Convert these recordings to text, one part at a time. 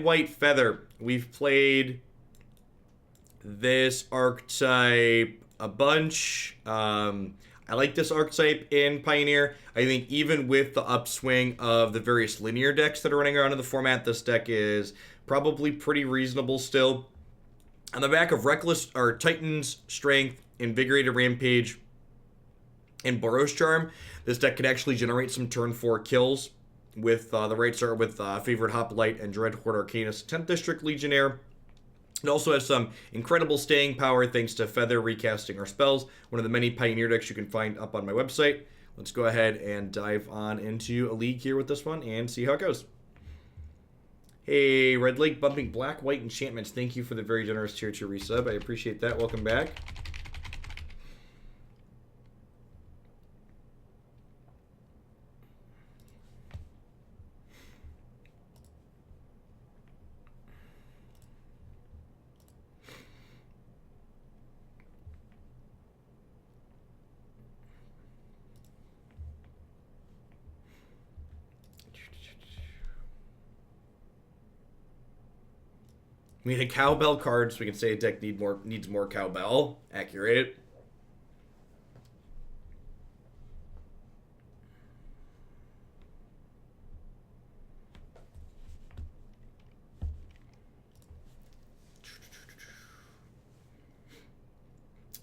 red, white, feather. We've played this archetype a bunch. I like this archetype in Pioneer. I think even with the upswing of the various linear decks that are running around in the format, this deck is probably pretty reasonable still. On the back of Reckless or Titan's Strength, Invigorated Rampage, and Boros Charm, this deck could actually generate some turn 4 kills with the right start with Favored Hoplite and Dreadhorde Arcanist, 10th District Legionnaire. It also has some incredible staying power thanks to Feather recasting our spells, one of the many Pioneer decks you can find up on my website. Let's go ahead and dive on into a league here with this one and see how it goes. Hey, Red Lake bumping black, white enchantments. Thank you for the very generous tier 2 resub. I appreciate that. Welcome back. We need a cowbell card, so we can say a deck needs more cowbell. Accurate.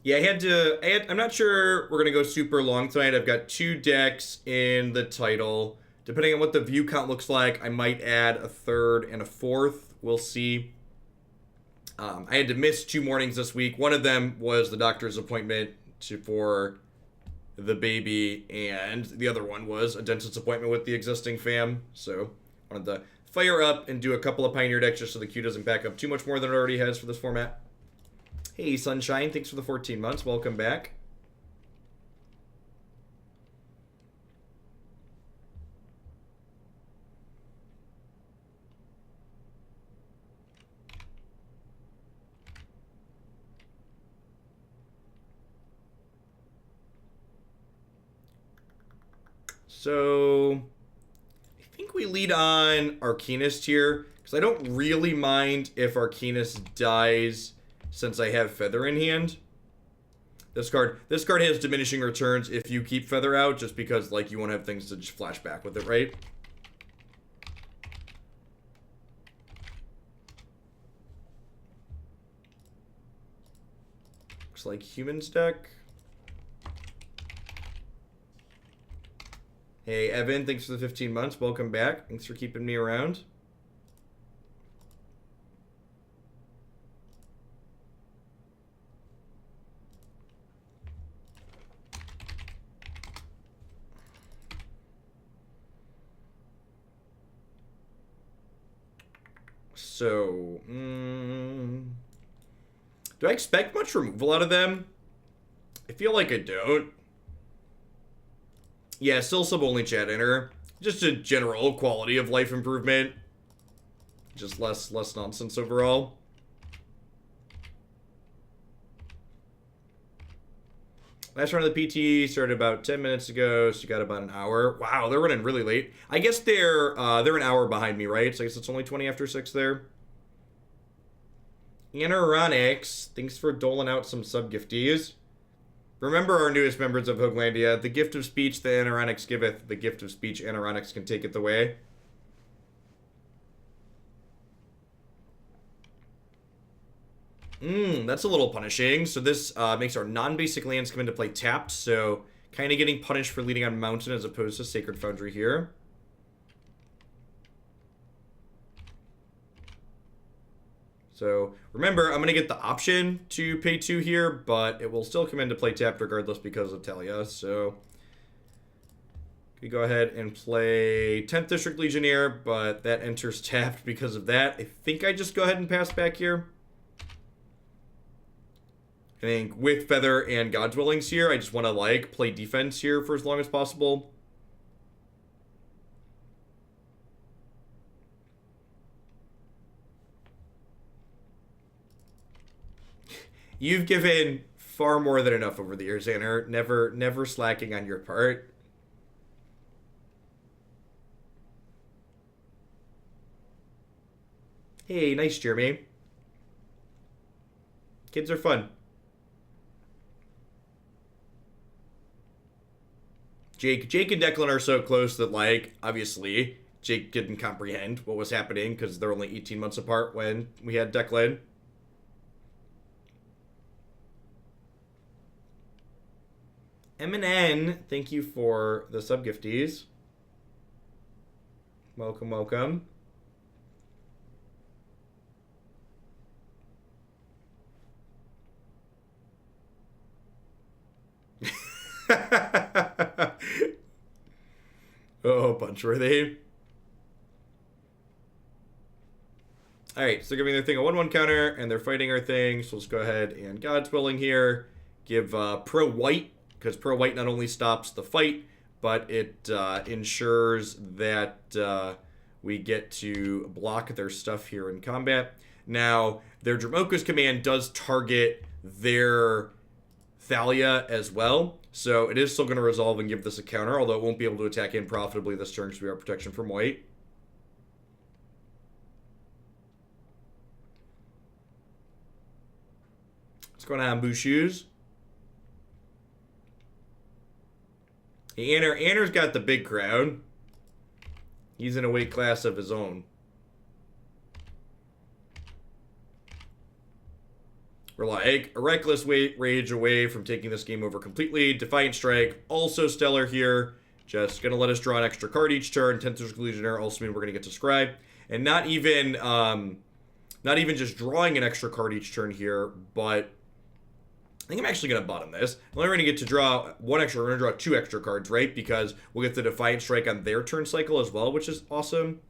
Yeah, I'm not sure we're going to go super long tonight. I've got 2 decks in the title. Depending on what the view count looks like, I might add a 3rd and a 4th. We'll see. I had to miss 2 mornings this week. One of them was the doctor's appointment for the baby, and the other one was a dentist's appointment with the existing fam. So I wanted to fire up and do a couple of Pioneer decks just so the queue doesn't back up too much more than it already has for this format. Hey, Sunshine, thanks for the 14 months. Welcome back. So, I think we lead on Arcanist here, because I don't really mind if Arcanist dies since I have Feather in hand. This card has diminishing returns if you keep Feather out, just because, like, you won't have things to just flash back with it, right? Looks like Humans deck. Hey, Evan, thanks for the 15 months. Welcome back. Thanks for keeping me around. So, do I expect much removal out of them? I feel like I don't. Yeah, still sub-only chat enter. Just a general quality of life improvement. Just less nonsense overall. Last round of the PT started about 10 minutes ago, so you got about an hour. Wow, they're running really late. I guess they're an hour behind me, right? So I guess it's only 20 after 6 there. Anoronics, thanks for doling out some sub-gifties. Remember our newest members of Hooglandia, the gift of speech the Anoronics giveth, the gift of speech Anoronics can take it away. That's a little punishing. So this makes our non-basic lands come into play tapped, so kind of getting punished for leading on Mountain as opposed to Sacred Foundry here. So remember, I'm going to get the option to pay 2 here, but it will still come into play tapped regardless because of Talia. So we go ahead and play 10th District Legionnaire, but that enters tapped because of that. I think I just go ahead and pass back here. I think with Feather and God's Willings here, I just want to like play defense here for as long as possible. You've given far more than enough over the years, Xander. Never slacking on your part. Hey, nice, Jeremy. Kids are fun. Jake and Declan are so close that, like, obviously, Jake didn't comprehend what was happening because they're only 18 months apart when we had Declan. M&N, thank you for the sub-gifties. Welcome, welcome. Oh, punch-worthy. Alright, so they're giving their thing a 1-1 counter, and they're fighting our thing, so let's go ahead and God's Willing here. Give pro-white, because pro-white not only stops the fight, but it ensures that we get to block their stuff here in combat. Now, their Dramoka's command does target their Thalia as well, so it is still going to resolve and give this a counter, although it won't be able to attack in profitably this turn because we have protection from white. What's going on, Bushu's? Hey, Anner's got the big crowd. He's in a weight class of his own. We're like a reckless rage away from taking this game over completely. Defiant Strike, also stellar here. Just gonna let us draw an extra card each turn. 10th Legionnaire also mean we're gonna get to scry. And not even just drawing an extra card each turn here, but I think I'm actually gonna bottom this. I'm only gonna get to draw one extra. We're gonna draw 2 extra cards, right? Because we'll get the Defiant Strike on their turn cycle as well, which is awesome.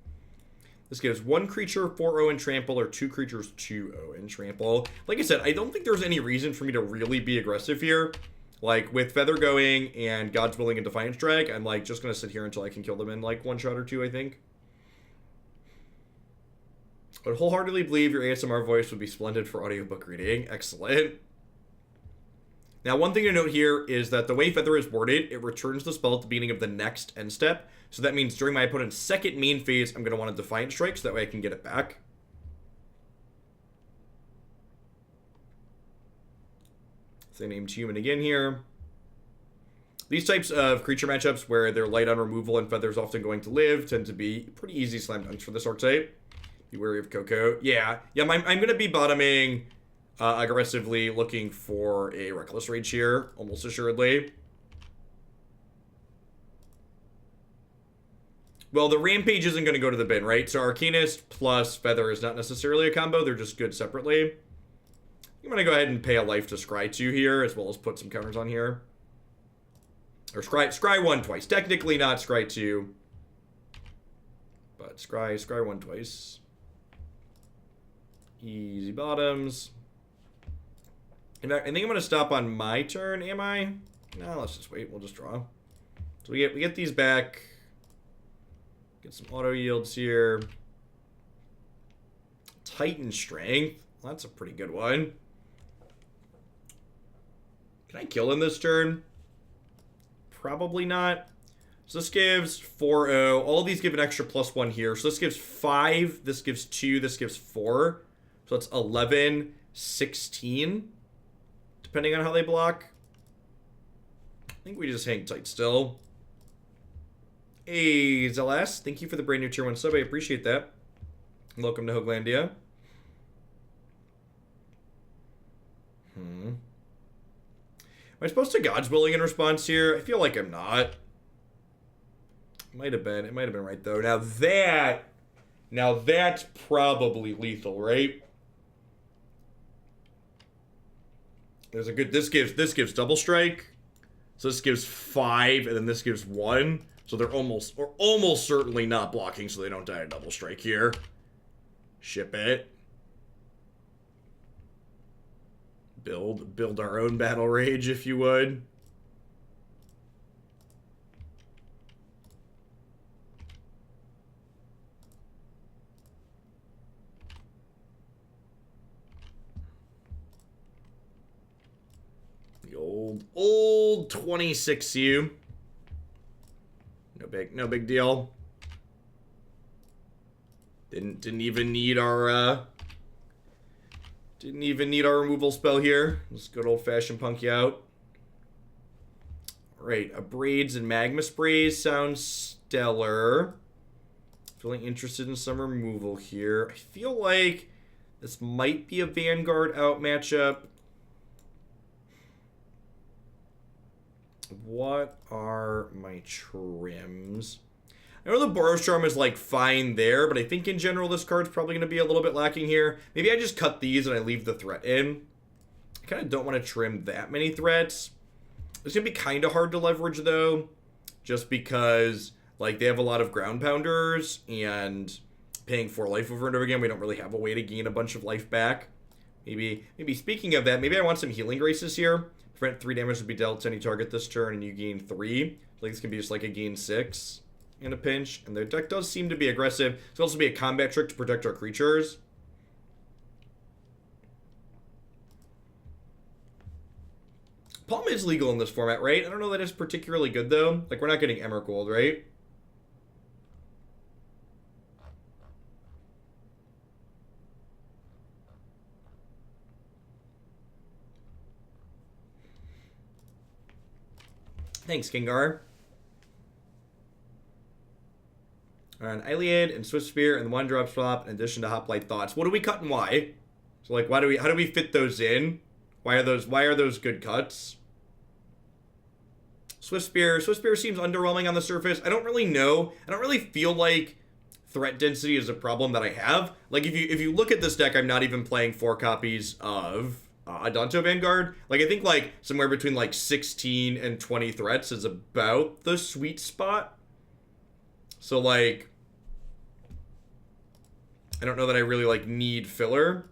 This gives 1 creature 4-0 and trample, or 2 creatures 2-0 and trample. Like I said, I don't think there's any reason for me to really be aggressive here. Like, with Feather going and God's Willing and Defiant Strike, I'm like just gonna sit here until I can kill them in like 1 shot or 2, I think. I would wholeheartedly believe your ASMR voice would be splendid for audiobook reading. Excellent. Now, one thing to note here is that the way Feather is worded, it returns the spell at the beginning of the next end step. So that means during my opponent's second main phase, I'm going to want a Defiant Strike, so that way I can get it back. So I named Human again here. These types of creature matchups where they're light on removal and Feather's often going to live tend to be pretty easy slam dunks for this archetype. Be wary of Coco. Yeah, I'm going to be bottoming aggressively, looking for a Reckless Rage here, almost assuredly. Well, the Rampage isn't going to go to the bin, right? So Arcanist plus Feather is not necessarily a combo. They're just good separately. I'm going to go ahead and pay a life to Scry 2 here, as well as put some counters on here. Or Scry 1 twice. Technically not Scry 2. But Scry 1 twice. Easy bottoms. In fact, I think I'm going to stop on my turn, am I? No, let's just wait. We'll just draw. So we get these back. Get some auto yields here. Titan Strength. Well, that's a pretty good one. Can I kill in this turn? Probably not. So this gives 4-0. All of these give an extra +1 here. So this gives 5. This gives 2. This gives 4. So it's 11, 16. Depending on how they block. I think we just hang tight still. Hey, Zelas, thank you for the brand new tier 1 sub. I appreciate that. Welcome to Hoaglandia. Am I supposed to God's Willing in response here? I feel like I'm not. Might have been. It might have been right, though. Now that's probably lethal, right? There's a good... This gives double strike. So this gives 5, and then this gives 1. So they're almost certainly not blocking, so they don't die a double strike here. Ship it. Build our own battle rage, if you would. The old 26U. No big deal. Didn't even need our removal spell here. Let's good old-fashioned punk you out. Alright, Abrades and Magma Sprays sound stellar. Feeling interested in some removal here. I feel like this might be a Vanguard out matchup. What are my trims? I know the Boros Charm is like fine there, but I think in general this card's probably going to be a little bit lacking here. Maybe I just cut these and I leave the threat in. I kind of don't want to trim that many threats. It's going to be kind of hard to leverage though, just because like they have a lot of ground pounders and paying 4 life over and over again. We don't really have a way to gain a bunch of life back. Maybe speaking of that, maybe I want some healing graces here. Prevent 3 damage to be dealt to any target this turn and you gain 3. Like this can be just like a gain 6 in a pinch. And their deck does seem to be aggressive. It could also be a combat trick to protect our creatures. Palm is legal in this format, right? I don't know that it's particularly good, though. Like, we're not getting Emrakul, right? Thanks, Kingar. An Iliad and Swift Spear and the 1-drop swap in addition to Hoplite Thoughts. What do we cut and why? So, like, how do we fit those in? Why are those good cuts? Swift Spear seems underwhelming on the surface. I don't really know. I don't really feel like threat density is a problem that I have. Like, if you look at this deck, I'm not even playing 4 copies of Adanto Vanguard. Like, I think, like, somewhere between, like, 16 and 20 threats is about the sweet spot. So, like, I don't know that I really, like, need filler.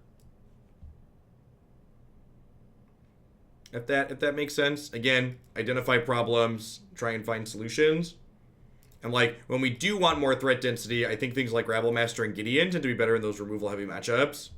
If that makes sense. Again, identify problems, try and find solutions. And like when we do want more threat density, I think things like Rabblemaster and Gideon tend to be better in those removal heavy matchups.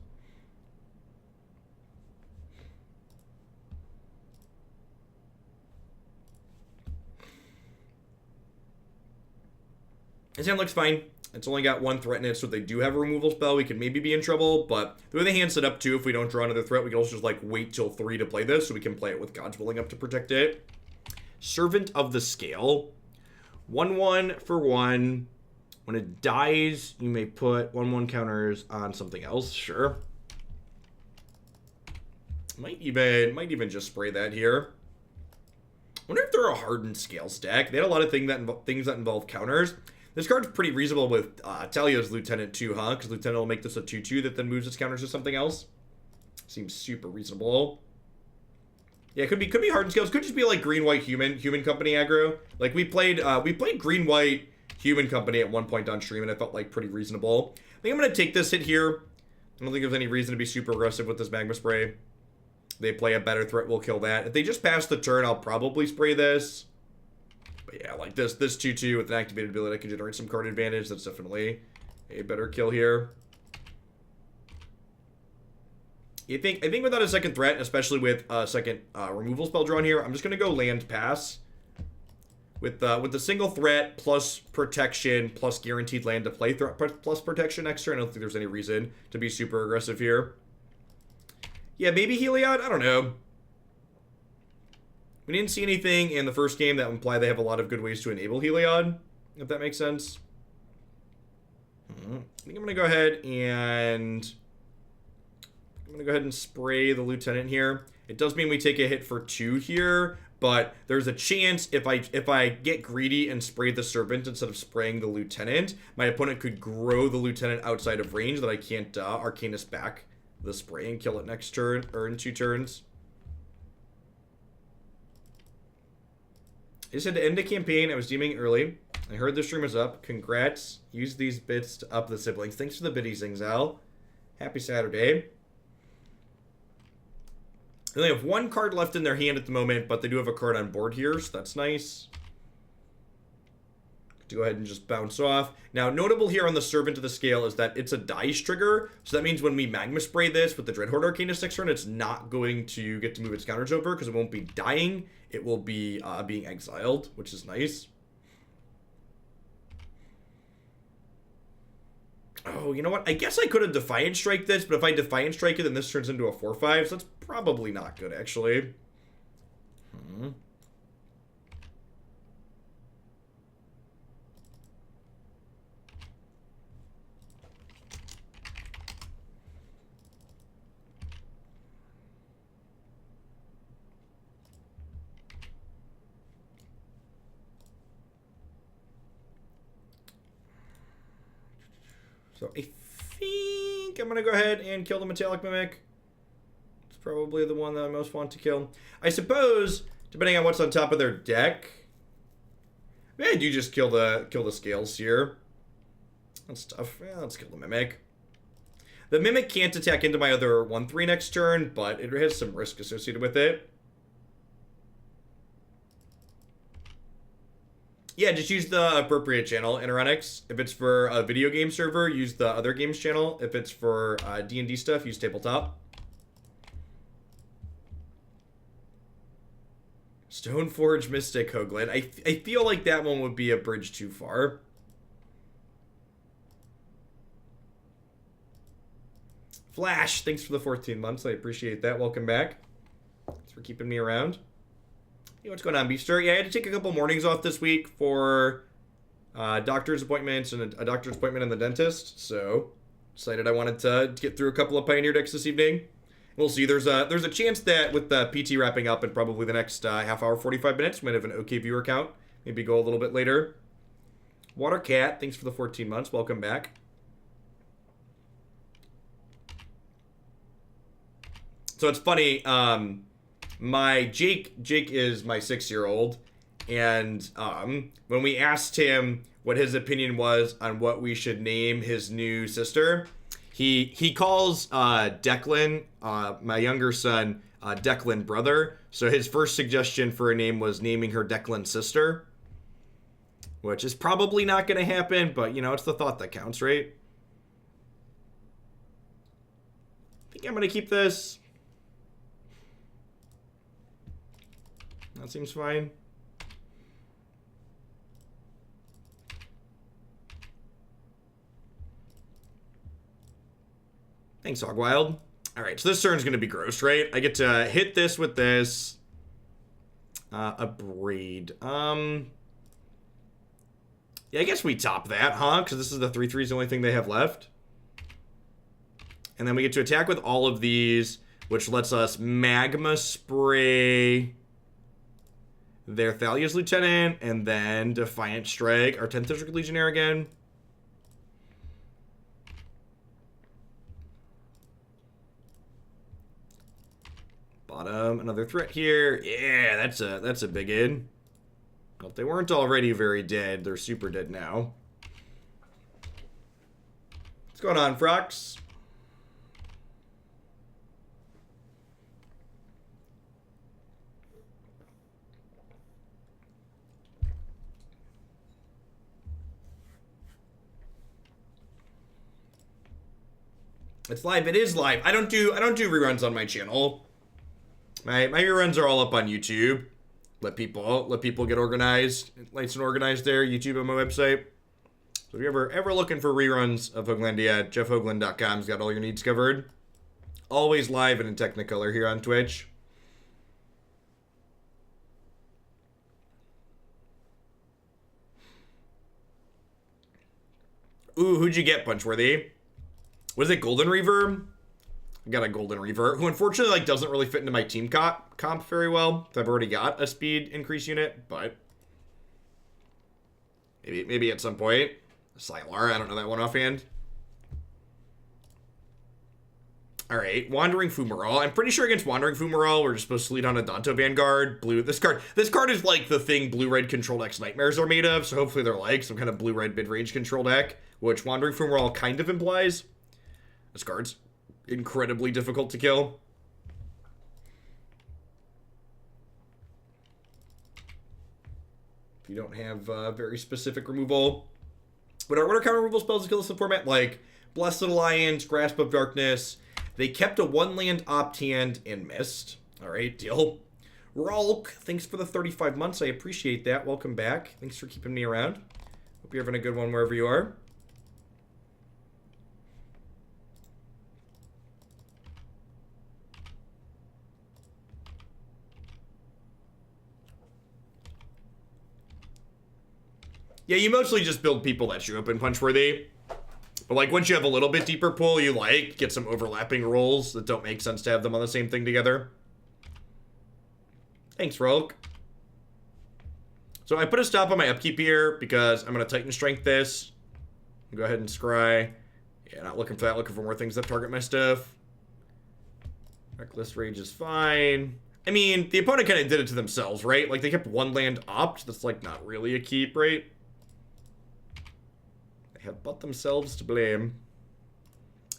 This hand looks fine. It's only got 1 threat in it, so if they do have a removal spell, we could maybe be in trouble. But the way the hand's set up, too, if we don't draw another threat, we can also just, like, wait till 3 to play this, so we can play it with God's Willing up to protect it. Servant of the Scale. 1/1 for 1. When it dies, you may put 1/1 counters on something else. Sure. Might even just spray that here. I wonder if they're a hardened scale stack. They had a lot of things that involve counters. This card's pretty reasonable with Talia's Lieutenant too, huh? Because Lieutenant will make this a 2/2 that then moves its counters to something else. Seems super reasonable. Yeah, it could be hardened scales. Could just be like green-white human company aggro. Like we played green-white human company at one point on stream, and I felt like pretty reasonable. I think I'm gonna take this hit here. I don't think there's any reason to be super aggressive with this Magma Spray. They play a better threat, we'll kill that. If they just pass the turn, I'll probably spray this. But yeah, like this 2/2 with an activated ability, I can generate some card advantage. That's definitely a better kill here. I think without a second threat, especially with a second removal spell drawn here, I'm just gonna go land pass. With the single threat plus protection plus guaranteed land to play threat plus protection next turn, I don't think there's any reason to be super aggressive here. Yeah, maybe Heliod. I don't know. We didn't see anything in the first game that imply they have a lot of good ways to enable Heliod, if that makes sense. I think I'm gonna go ahead and spray the Lieutenant here. It does mean we take a hit for 2 here, but there's a chance if I get greedy and spray the Servant instead of spraying the Lieutenant, my opponent could grow the Lieutenant outside of range that I can't Arcanist back the spray and kill it next turn or in 2 turns. I said to end the campaign. I was DMing early. I heard the stream was up. Congrats. Use these bits to up the siblings. Thanks for the biddies, Zingzal. Happy Saturday. They only have 1 card left in their hand at the moment, but they do have a card on board here, so that's nice. To go ahead and just bounce off. Now, notable here on the Servant of the Scale is that it's a dice trigger, so that means when we Magma Spray this with the Dreadhorde Arcanist next turn, it's not going to get to move its counters over because it won't be dying. It will be being exiled, which is nice. Oh, you know what? I guess I could have Defiant Strike this, but if I Defiant Strike it, then this turns into a 4/5, so that's probably not good, actually. So I think I'm going to go ahead and kill the Metallic Mimic. It's probably the one that I most want to kill. I suppose, depending on what's on top of their deck, maybe I do just kill the Scales here. That's tough. Yeah, let's kill the Mimic. The Mimic can't attack into my other 1/3 next turn, but it has some risk associated with it. Yeah, just use the appropriate channel, Interonix. If it's for a video game server, use the other games channel. If it's for D&D stuff, use Tabletop. Stoneforge Mystic Hoagland. I feel like that one would be a bridge too far. Flash, thanks for the 14 months. I appreciate that. Welcome back. Thanks for keeping me around. Hey, what's going on, Beefster? Yeah, I had to take a couple mornings off this week for doctor's appointments and a doctor's appointment and the dentist. So, decided I wanted to get through a couple of Pioneer decks this evening. We'll see. There's a chance that with the PT wrapping up in probably the next half hour, 45 minutes, we might have an okay viewer count. Maybe go a little bit later. Water Cat, thanks for the 14 months. Welcome back. So it's funny. My Jake is my 6-year-old, and when we asked him what his opinion was on what we should name his new sister, he calls Declan, my younger son, Declan brother. So his first suggestion for a name was naming her Declan sister, which is probably not going to happen, but you know, it's the thought that counts, right? I think I'm going to keep this. That seems fine. Thanks, Hogwild. Alright, so this turn's going to be gross, right? I get to hit this with this. Abrade. Yeah, I guess we top that, huh? Because this is the 3/3 is the only thing they have left. And then we get to attack with all of these, which lets us Magma Spray their Thalia's Lieutenant, and then Defiant Strike, our 10th District Legionnaire again. Bottom, another threat here. Yeah, that's a big in. Well, if they weren't already very dead, they're super dead now. What's going on, Frox? It's live. It is live. I don't do reruns on my channel. My reruns are all up on YouTube. Let people get organized, nice and organized there. YouTube on my website. So if you're ever looking for reruns of Hoaglandia, jeffhoagland.com's got all your needs covered. Always live and in Technicolor here on Twitch. Ooh, who'd you get, Punchworthy? Was it Golden Reaver? I got a Golden Reaver, who unfortunately doesn't really fit into my team comp very well. I've already got a speed increase unit, but maybe at some point. Sylar, I don't know that one offhand. Alright, Wandering Fumarole. I'm pretty sure against Wandering Fumarole, we're just supposed to lead on Adanto Vanguard. Blue. This card is like the thing blue-red control decks Nightmares are made of, so hopefully they're like some kind of blue-red mid-range control deck, which Wandering Fumarole kind of implies. This card's incredibly difficult to kill. If you don't have very specific removal. What are counter removal spells to kill this in format? Like Blessed Alliance, Grasp of Darkness. They kept a 1-land opt-hand and missed. Alright, deal. Ralk, thanks for the 35 months. I appreciate that. Welcome back. Thanks for keeping me around. Hope you're having a good one wherever you are. Yeah, you mostly just build people that shoot open punch worthy. But like once you have a little bit deeper pool, you like get some overlapping rolls that don't make sense to have them on the same thing together. Thanks, Rolk. So I put a stop on my upkeep here because I'm going to Titan Strength this. Go ahead and scry. Yeah, not looking for that. Looking for more things that target my stuff. Reckless Rage is fine. I mean, the opponent kind of did it to themselves, right? Like, they kept one land opt. That's, like, not really a keep, right? They have but themselves to blame.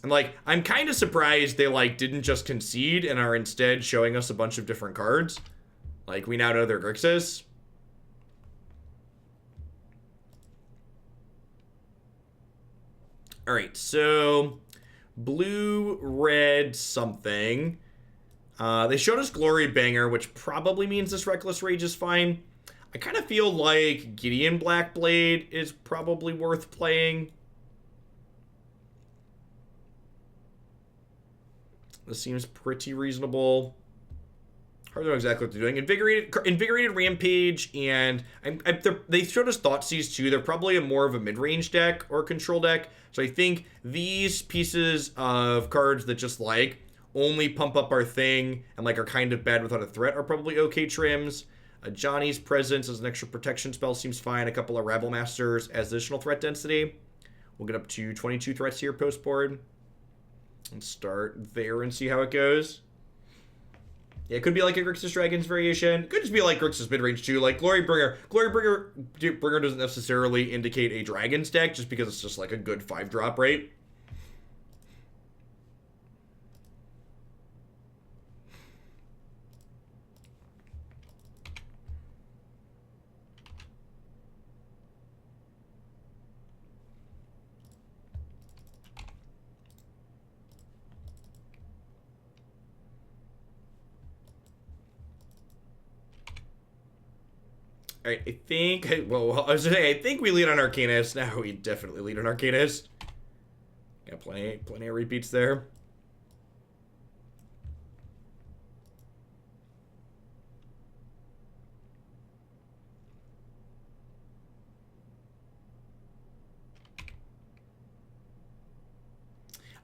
And, like, I'm kind of surprised they, like, didn't just concede and are instead showing us a bunch of different cards. Like, we now know they're Grixis. Alright, so blue, red, something. They showed us Glory Banger, which probably means this Reckless Rage is fine. I kind of feel like Gideon Blackblade is probably worth playing. This seems pretty reasonable. Hard to know exactly what they're doing. Invigorated Rampage, and they showed us Thoughtseize too. They're probably more of a mid-range deck or control deck. So I think these pieces of cards that just like only pump up our thing and like are kind of bad without a threat are probably okay trims. Ajani's Presence as an extra protection spell seems fine. A couple of Rabblemasters as additional threat density. We'll get up to 22 threats here post board. And start there and see how it goes. Yeah, it could be like a Grixis Dragons variation. Could just be like Grixis midrange too. Like Glory Bringer. Glory Bringer doesn't necessarily indicate a Dragons deck just because it's just like a good 5-drop, right? Alright, I think, well, I was gonna say, I think we lead on Arcanist. Now we definitely lead on Arcanist. Got plenty of repeats there.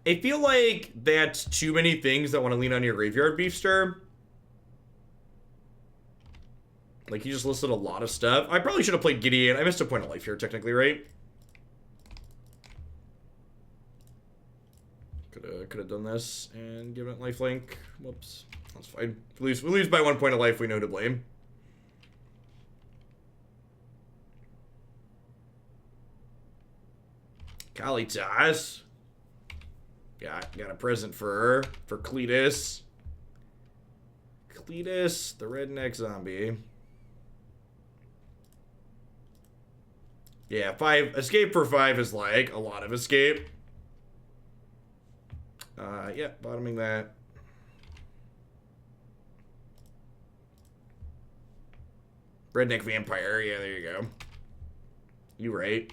I feel like that's too many things that want to lean on your Graveyard Beefster. Like, he just listed a lot of stuff. I probably should have played Gideon. I missed a point of life here, technically, right? Could have done this and given it lifelink. Whoops. That's fine. If we lose by 1 point of life, we know to blame. Kalitas. Got a present for her. For Cletus. Cletus, the redneck zombie. Yeah, 5 escape for 5 is like a lot of escape. Yeah, bottoming that. Redneck vampire, yeah, there you go. You right.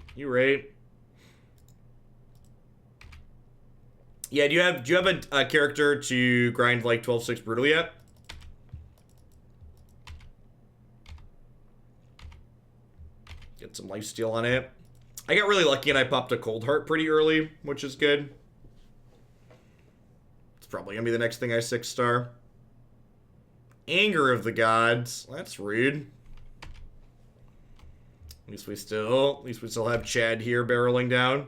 Yeah, do you have a character to grind like 12-6 brutal yet? Get some lifesteal on it. I got really lucky and I popped a Cold Heart pretty early, which is good. It's probably gonna be the next thing I 6-star. Anger of the Gods. That's rude. At least we still have Chad here barreling down.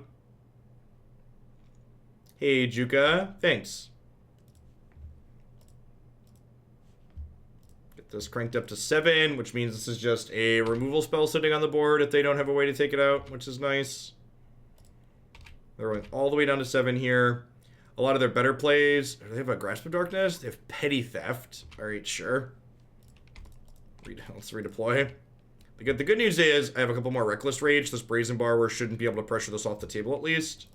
Hey, Juka. Thanks. Get this cranked up to 7, which means this is just a removal spell sitting on the board if they don't have a way to take it out, which is nice. They're going all the way down to 7 here. A lot of their better plays. Do they have a Grasp of Darkness? They have Petty Theft. Alright, sure. Let's redeploy. The good news is I have a couple more Reckless Rage. This Brazen Borrower shouldn't be able to pressure this off the table at least.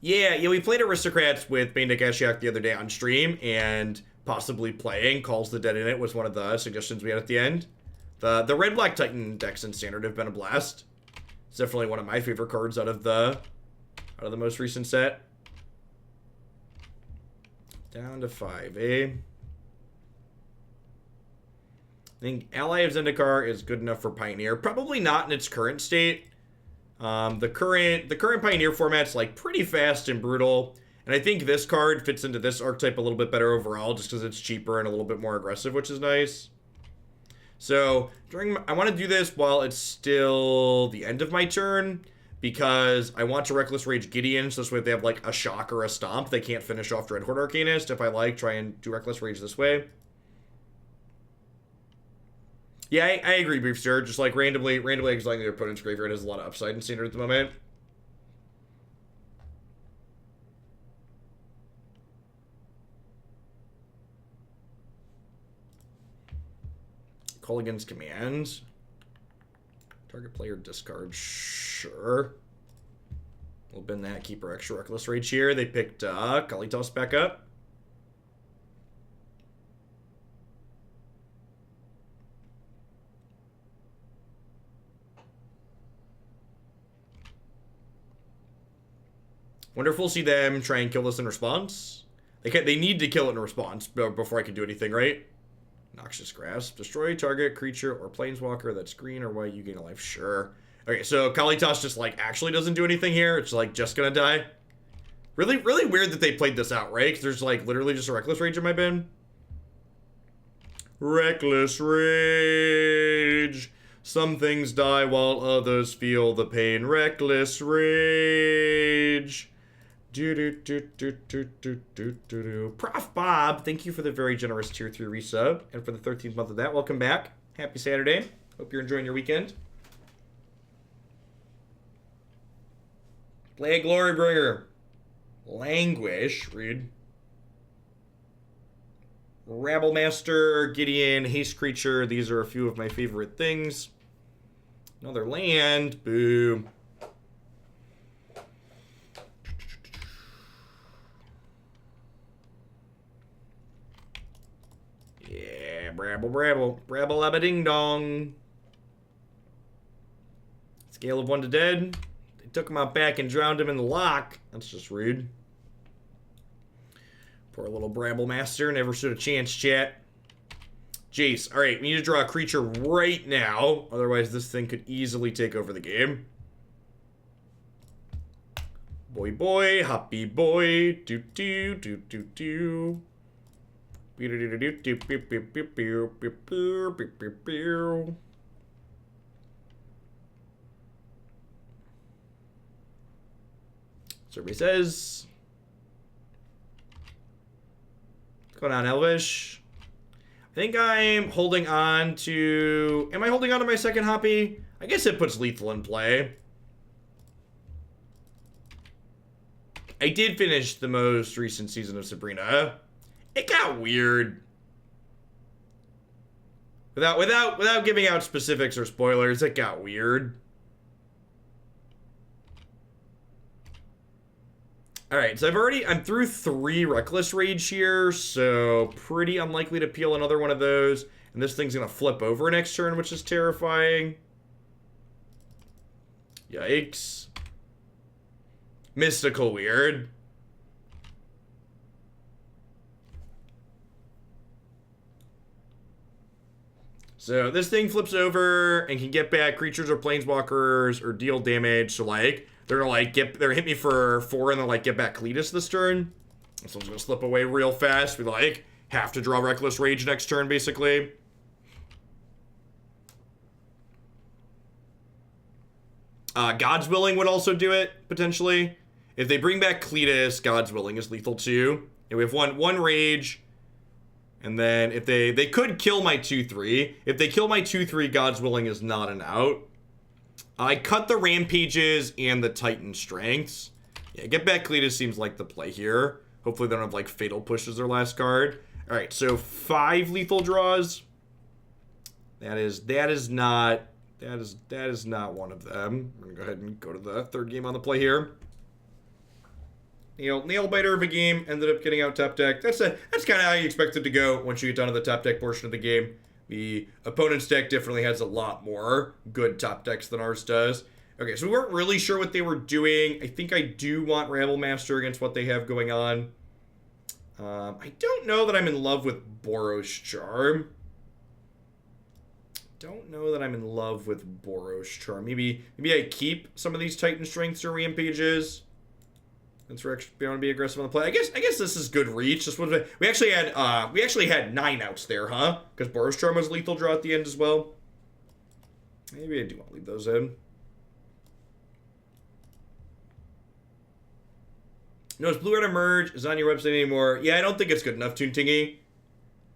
Yeah, we played Aristocrats with Bane Ashiok the other day on stream, and possibly playing Calls the Dead in it was one of the suggestions we had at the end. The Red-Black Titan decks in Standard have been a blast. It's definitely one of my favorite cards out of the most recent set. Down to 5, eh? I think Ally of Zendikar is good enough for Pioneer. Probably not in its current state. The current Pioneer format's like pretty fast and brutal. And I think this card fits into this archetype a little bit better overall just because it's cheaper and a little bit more aggressive, which is nice. So I want to do this while it's still the end of my turn because I want to Reckless Rage Gideon, so this way if they have like a Shock or a Stomp, they can't finish off Dreadhorde Arcanist. If I like, try and do Reckless Rage this way. Yeah, I agree, Beefster. Just like randomly exiling their opponent's graveyard has a lot of upside in Standard at the moment. Call against commands. Target player discard. Sure. We'll bend that. Keep our extra Reckless Rage here. They picked Kalitos back up. Wonder if we'll see them try and kill this in response. They need to kill it in response before I can do anything, right? Noxious Grasp. Destroy target creature or planeswalker that's green or white. You gain a life. Sure. Okay, so Kalitos just like actually doesn't do anything here. It's like just gonna die. Really weird that they played this out, right? Because there's like literally just a Reckless Rage in my bin. Reckless Rage. Some things die while others feel the pain. Reckless Rage. Prof Bob, thank you for the very generous tier 3 resub and for the 13th month of that. Welcome back. Happy Saturday. Hope you're enjoying your weekend. Play Glorybringer. Languish. Read. Rabblemaster, Gideon, Haste Creature. These are a few of my favorite things. Another land. Boo. Yeah, brabble. Brabble-abba-ding dong. Scale of 1 to dead. They took him out back and drowned him in the lock. That's just rude. Poor little Rabblemaster. Never stood a chance, chat. Jace. Alright, we need to draw a creature right now. Otherwise, this thing could easily take over the game. Boy, happy boy. Do. Survey says. What's going on, Elvish? I think I'm holding on to... Am I holding on to my second Hoppy? I guess it puts lethal in play. I did finish the most recent season of Sabrina. It got weird. Without giving out specifics or spoilers, it got weird. Alright, so I'm through 3 Reckless Rage here, so pretty unlikely to peel another one of those. And this thing's gonna flip over next turn, which is terrifying. Yikes. Mystical weird. So this thing flips over and can get back creatures or planeswalkers or deal damage. So like they're gonna like they're hit me for 4 and then like get back Cletus this turn. This one's gonna slip away real fast. We like have to draw Reckless Rage next turn basically. God's Willing would also do it potentially. If they bring back Cletus, God's Willing is lethal too. And we have one Rage. And then if they could kill my 2/3. If they kill my 2/3, God's Willing is not an out. I cut the Rampages and the Titan Strengths. Yeah, get back Cletus seems like the play here. Hopefully they don't have like Fatal Push as their last card. Alright, so 5 lethal draws. That is not one of them. We're gonna go ahead and go to the third game on the play here. Nail biter of a game, ended up getting out top deck. That's kind of how you expect it to go once you get down to the top deck portion of the game. The opponent's deck definitely has a lot more good top decks than ours does. Okay, so we weren't really sure what they were doing. I think I do want Rabblemaster against what they have going on. I don't know that I'm in love with Boros Charm. don't know that I'm in love with Boros Charm. Maybe I keep some of these Titan Strengths or Rampages. Since we're actually going to be aggressive on the play. I guess this is good reach. This was we actually had 9 outs there, huh? Because Boros Charm was lethal draw at the end as well. Maybe I do want to leave those in. No, is Blue Red Emerge is on your website anymore? Yeah, I don't think it's good enough, Toon Tingy.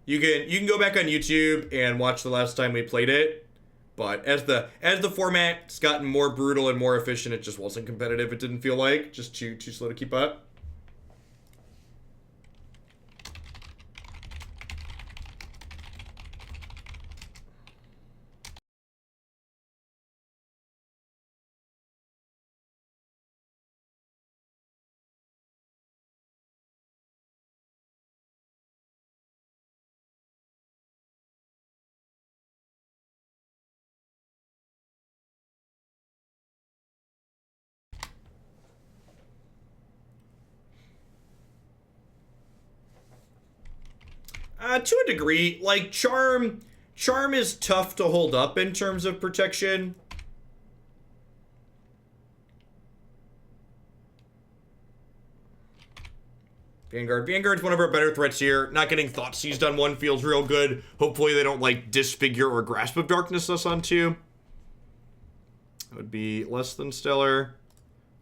You can go back on YouTube and watch the last time we played it. But as the format's gotten more brutal and more efficient, it just wasn't competitive. It didn't feel like just too slow to keep up. To a degree, like Charm is tough to hold up in terms of protection. Vanguard's one of our better threats here. Not getting Thought Seized on one feels real good. Hopefully they don't like Disfigure or Grasp of Darkness us on 2. That would be less than stellar.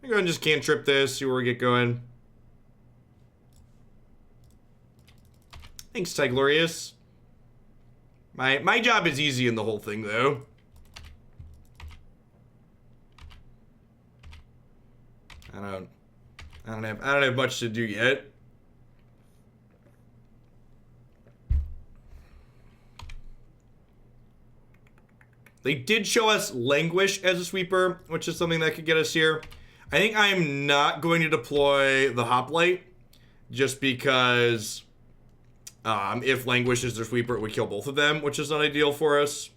I'm going to just cantrip this, see where we get going. Thanks, Tyglorious. My job is easy in the whole thing, though. I don't have much to do yet. They did show us Languish as a sweeper, which is something that could get us here. I think I'm not going to deploy the Hoplite, just because if Languish is their sweeper, it would kill both of them, which is not ideal for us.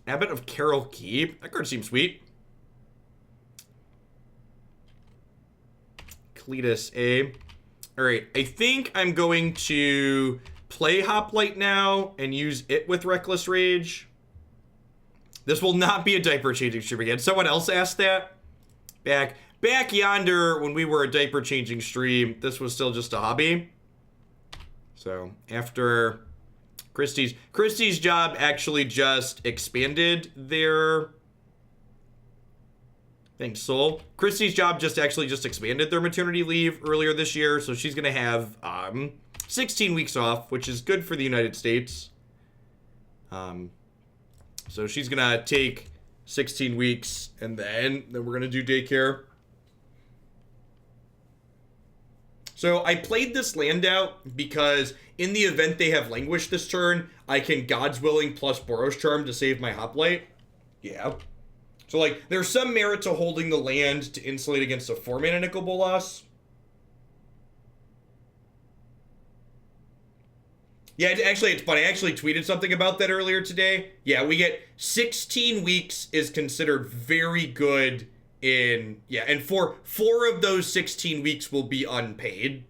Abbot of Carroll Keep. That card seems sweet. Cletus A. Alright, I think I'm going to play Hoplite now and use it with Reckless Rage. This will not be a diaper changing stream again. Someone else asked that. Back yonder when we were a diaper changing stream, this was still just a hobby. So after Christie's job actually just expanded their... Thanks, Soul. Christie's job just expanded their maternity leave earlier this year, so she's gonna have 16 weeks off, which is good for the United States. So she's gonna take 16 weeks, and then we're gonna do daycare. So I played this land out because in the event they have Languish this turn, I can God's Willing plus Boros Charm to save my Hoplite. Yeah. So like, there's some merit to holding the land to insulate against a 4-mana Nicol Bolas. Yeah, actually, it's funny. I actually tweeted something about that earlier today. Yeah, we get 16 weeks is considered very good in... Yeah, and four of those 16 weeks will be unpaid.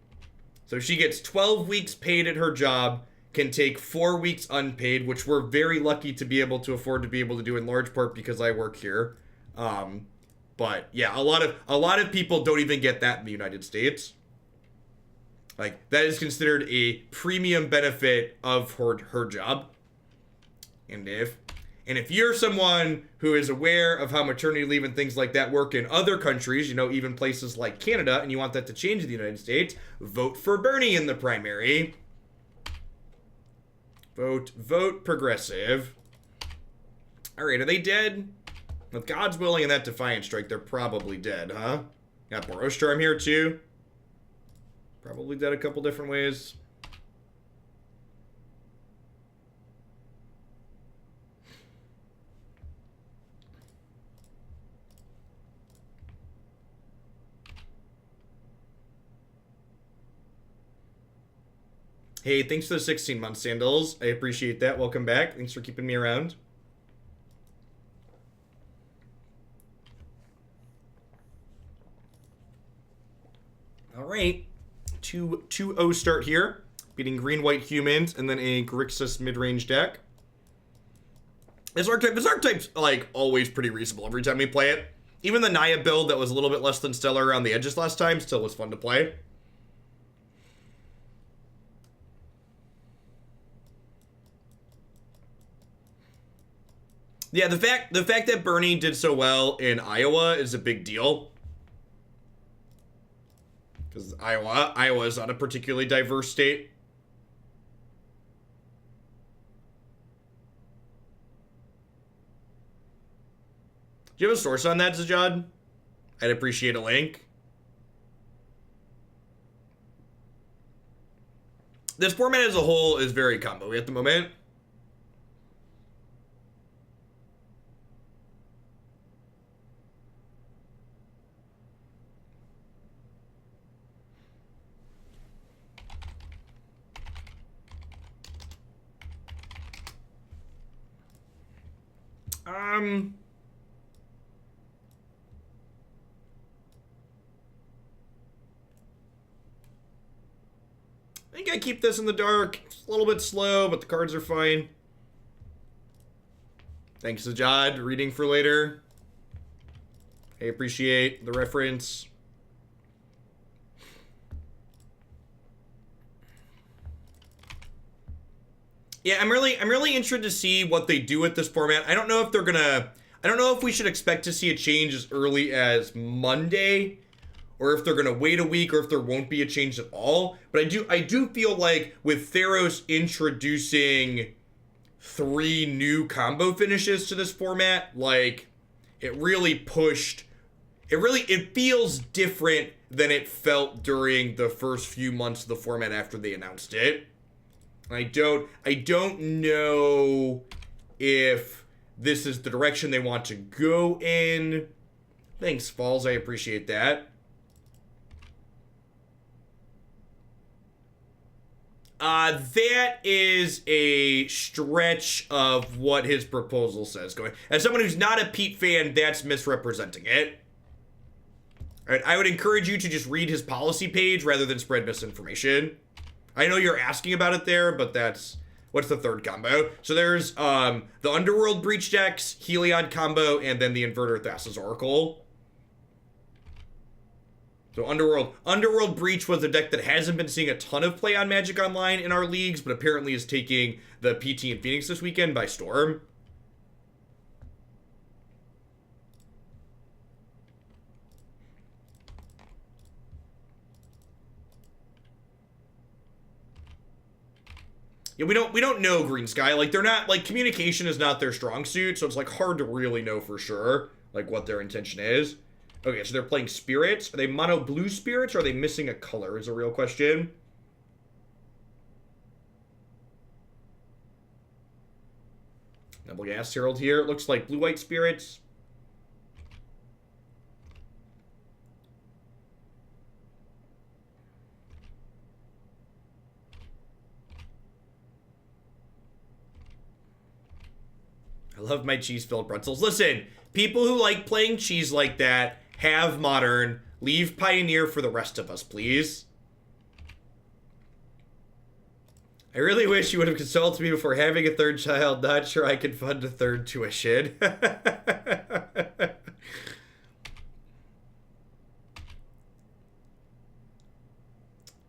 So she gets 12 weeks paid at her job, can take 4 weeks unpaid, which we're very lucky to be able to afford to be able to do in large part because I work here. But yeah, a lot of people don't even get that in the United States. Like, that is considered a premium benefit of her job. And if you're someone who is aware of how maternity leave and things like that work in other countries, you know, even places like Canada, and you want that to change in the United States, vote for Bernie in the primary. Vote progressive. Alright, are they dead? With God's Willing and that Defiant Strike, they're probably dead, huh? Got Boros Charm here, too. Probably dead a couple different ways. Hey, thanks for the 16 months, Sandals. I appreciate that. Welcome back. Thanks for keeping me around. 2-0 start here, beating green-white humans and then a Grixis mid-range deck. This archetype's like always pretty reasonable every time we play it. Even the Naya build that was a little bit less than stellar around the edges last time still was fun to play. Yeah, the fact that Bernie did so well in Iowa is a big deal. Because Iowa is not a particularly diverse state. Do you have a source on that, Zajad? I'd appreciate a link. This format as a whole is very combo-y at the moment. I think I keep this in the dark. It's a little bit slow, but the cards are fine. Thanks, Sajad. Reading for later. I appreciate the reference. Yeah, I'm really interested to see what they do with this format. I don't know if they're gonna... I don't know if we should expect to see a change as early as Monday, or if they're gonna wait a week, or if there won't be a change at all. But I do feel like with Theros introducing 3 new combo finishes to this format, like it really pushed. It feels different than it felt during the first few months of the format after they announced it. I don't know if this is the direction they want to go in. Thanks, Falls. I appreciate that. That is a stretch of what his proposal says. Going as someone who's not a Pete fan, that's misrepresenting it. All right, I would encourage you to just read his policy page rather than spread misinformation. I know you're asking about it there, but that's... What's the third combo? So there's the Underworld Breach decks, Heliod combo, and then the Inverter Thassa's Oracle. So Underworld Breach was a deck that hasn't been seeing a ton of play on Magic Online in our leagues, but apparently is taking the PT in Phoenix this weekend by storm. Yeah, we don't know Green Sky. Like, they're not, like, communication is not their strong suit, so it's, like, hard to really know for sure, like, what their intention is. Okay, so they're playing Spirits. Are they mono blue Spirits, or are they missing a color is a real question. Double Gas Herald here. It looks like blue-white Spirits. I love my cheese-filled pretzels. Listen, people who like playing cheese like that, have Modern. Leave Pioneer for the rest of us, please. I really wish you would have consulted me before having a third child. Not sure I can fund a third tuition.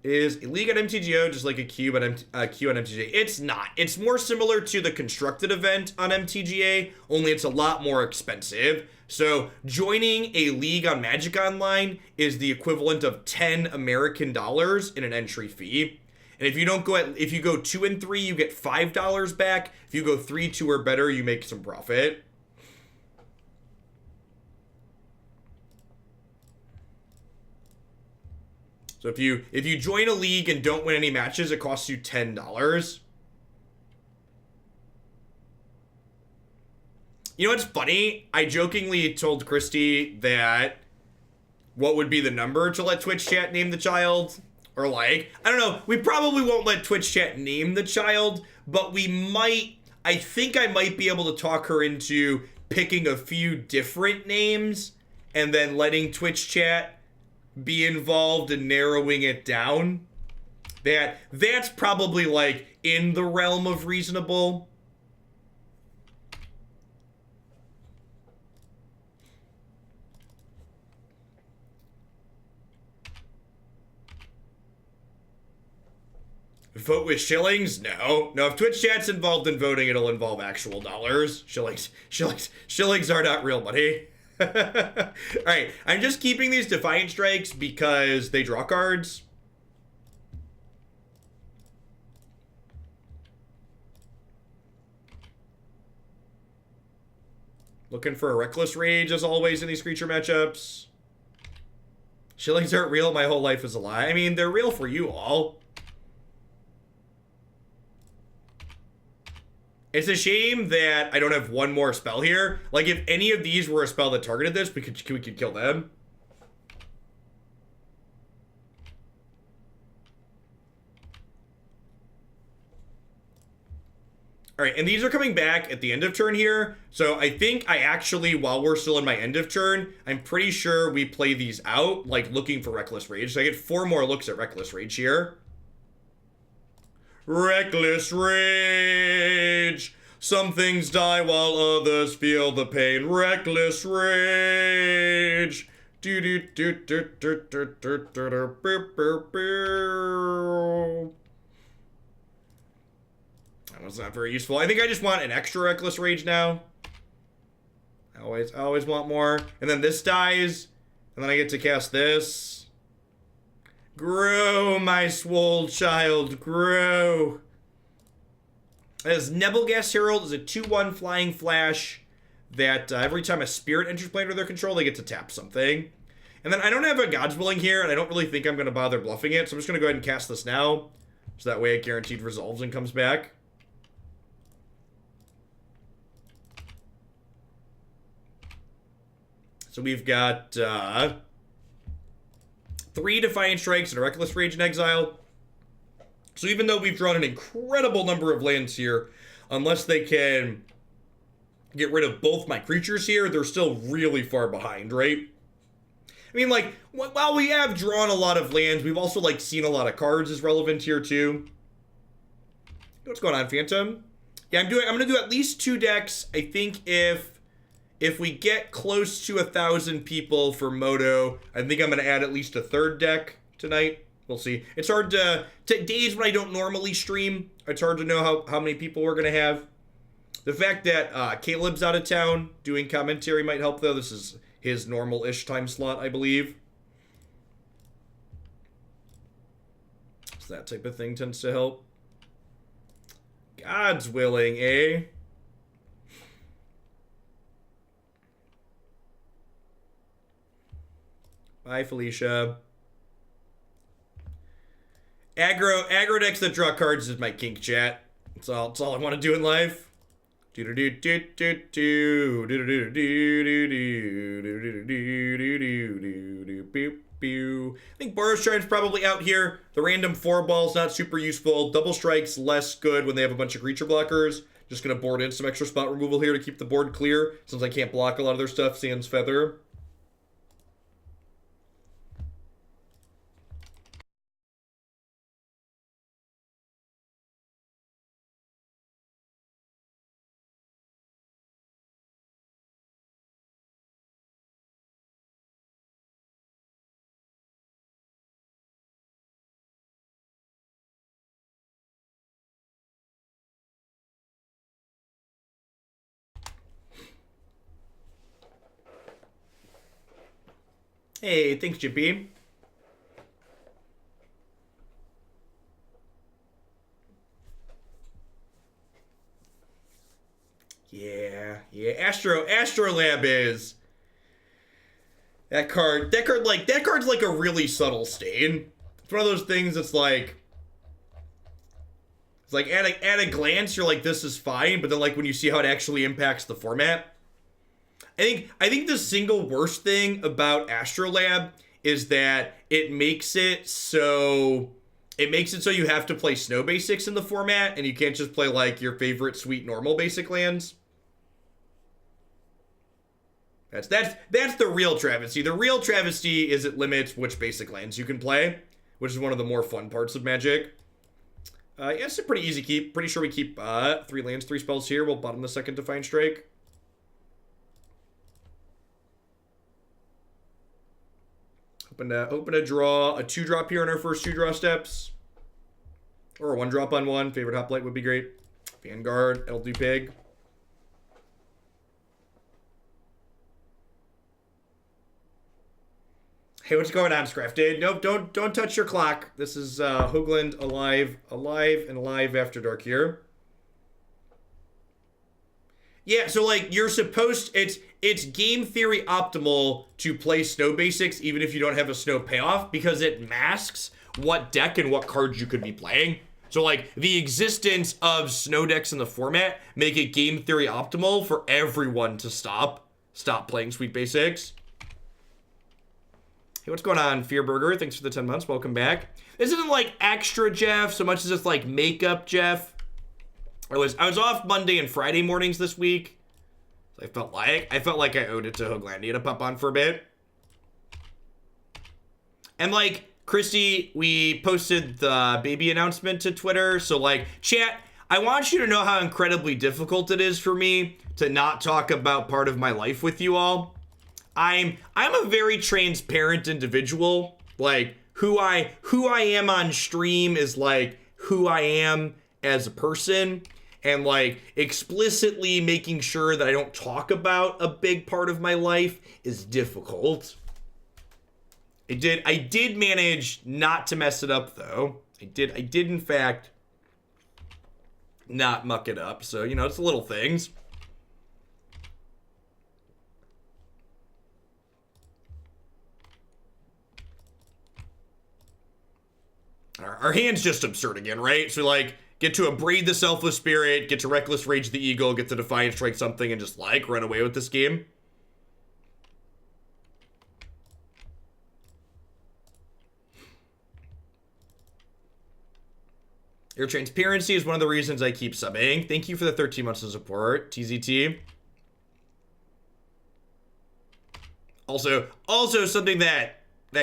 Is a league on MTGO just like a cube on MTGA? It's not. It's more similar to the constructed event on MTGA, only it's a lot more expensive. So joining a league on Magic Online is the equivalent of 10 American dollars in an entry fee. And if you go 2 and 3, you get $5 back. If you go 3, 2 or better, you make some profit. So if you join a league and don't win any matches, it costs you $10. You know what's funny? I jokingly told Christy that what would be the number to let Twitch chat name the child? Or like, I don't know, we probably won't let Twitch chat name the child, but we might, I think I might be able to talk her into picking a few different names and then letting Twitch chat be involved in narrowing it down. That's probably like in the realm of reasonable. Vote with shillings? No. No, if Twitch chat's involved in voting, it'll involve actual dollars. Shillings are not real money. Alright, I'm just keeping these Defiant Strikes because they draw cards. Looking for a Reckless Rage, as always, in these creature matchups. Shillings aren't real, my whole life is a lie. I mean, they're real for you all. It's a shame that I don't have one more spell here. Like, if any of these were a spell that targeted this, we could kill them. Alright, and these are coming back at the end of turn here. So I think I actually, while we're still in my end of turn, I'm pretty sure we play these out, like, looking for Reckless Rage. So I get 4 more looks at Reckless Rage here. Reckless Rage. Some things die while others feel the pain. Reckless Rage. That was not very useful. I think I just want an extra Reckless Rage now. I always want more. And then this dies. And then I get to cast this. Grow, my swole child, grow. As Nebelgast Herald is a 2/1 flying flash that every time a spirit enters play under their control, they get to tap something. And then I don't have a God's Willing here, and I don't really think I'm going to bother bluffing it, so I'm just going to go ahead and cast this now. So that way it guaranteed resolves and comes back. So we've got 3 Defiant Strikes and a Reckless Rage in exile. So even though we've drawn an incredible number of lands here, unless they can get rid of both my creatures here, they're still really far behind, right? I mean, like, while we have drawn a lot of lands, we've also, like, seen a lot of cards as relevant here, too. What's going on, Phantom? Yeah, I'm gonna do at least 2 decks. I think if we get close to 1,000 people for Moto, I think I'm going to add at least a 3rd deck tonight. We'll see. It's hard to days when I don't normally stream, it's hard to know how many people we're going to have. The fact that Caleb's out of town doing commentary might help, though. This is his normal-ish time slot, I believe. So that type of thing tends to help. God's willing, eh? Bye, Felicia. Aggro decks that draw cards is my kink, chat. That's all I want to do in life. I think Boros Charm's probably out here. The random 4-ball's not super useful. Double Strike's less good when they have a bunch of creature blockers. Just gonna board in some extra spot removal here to keep the board clear, since I can't block a lot of their stuff, sans Feather. Hey, thanks, Jippy. Yeah. Astrolab is that card's like a really subtle stain. It's one of those things that's like, it's like at a glance you're like, this is fine, but then like when you see how it actually impacts the format, I think the single worst thing about Astrolab is that it makes it so you have to play snow basics in the format, and you can't just play like your favorite sweet normal basic lands. That's the real travesty. The real travesty is it limits which basic lands you can play, which is one of the more fun parts of Magic. Yeah, it's a pretty easy keep. Pretty sure we keep 3 lands, 3 spells here. We'll bottom the second Defiant Strike. Hoping to draw a 2-drop here on our first 2-draw steps. Or a 1-drop on 1. Favored Hoplite would be great. Vanguard, it'll do pig. Hey, what's going on, Scrafted? Nope, don't touch your clock. This is Hoogland alive after dark here. Yeah, so like you're supposed it's game theory optimal to play snow basics even if you don't have a snow payoff because it masks what deck and what cards you could be playing. So like the existence of snow decks in the format make it game theory optimal for everyone to stop playing sweet basics. Hey, what's going on, Fearburger? Thanks for the 10 months. Welcome back. This isn't like extra Jeff so much as it's like makeup Jeff. I was off Monday and Friday mornings this week. So I felt like I owed it to Hooglandia to pop on for a bit. And like Christy, we posted the baby announcement to Twitter. So like chat, I want you to know how incredibly difficult it is for me to not talk about part of my life with you all. I'm a very transparent individual. Like who I am on stream is like who I am as a person, and like explicitly making sure that I don't talk about a big part of my life is difficult. I did manage not to mess it up though. I did in fact not muck it up. So, you know, it's little things. Our hand's just absurd again, right? So, like, get to Abrade the Selfless Spirit, get to Reckless Rage the Eagle, get to Defiant Strike something, and just, like, run away with this game. Your transparency is one of the reasons I keep subbing. Thank you for the 13 months of support, TZT. Also something that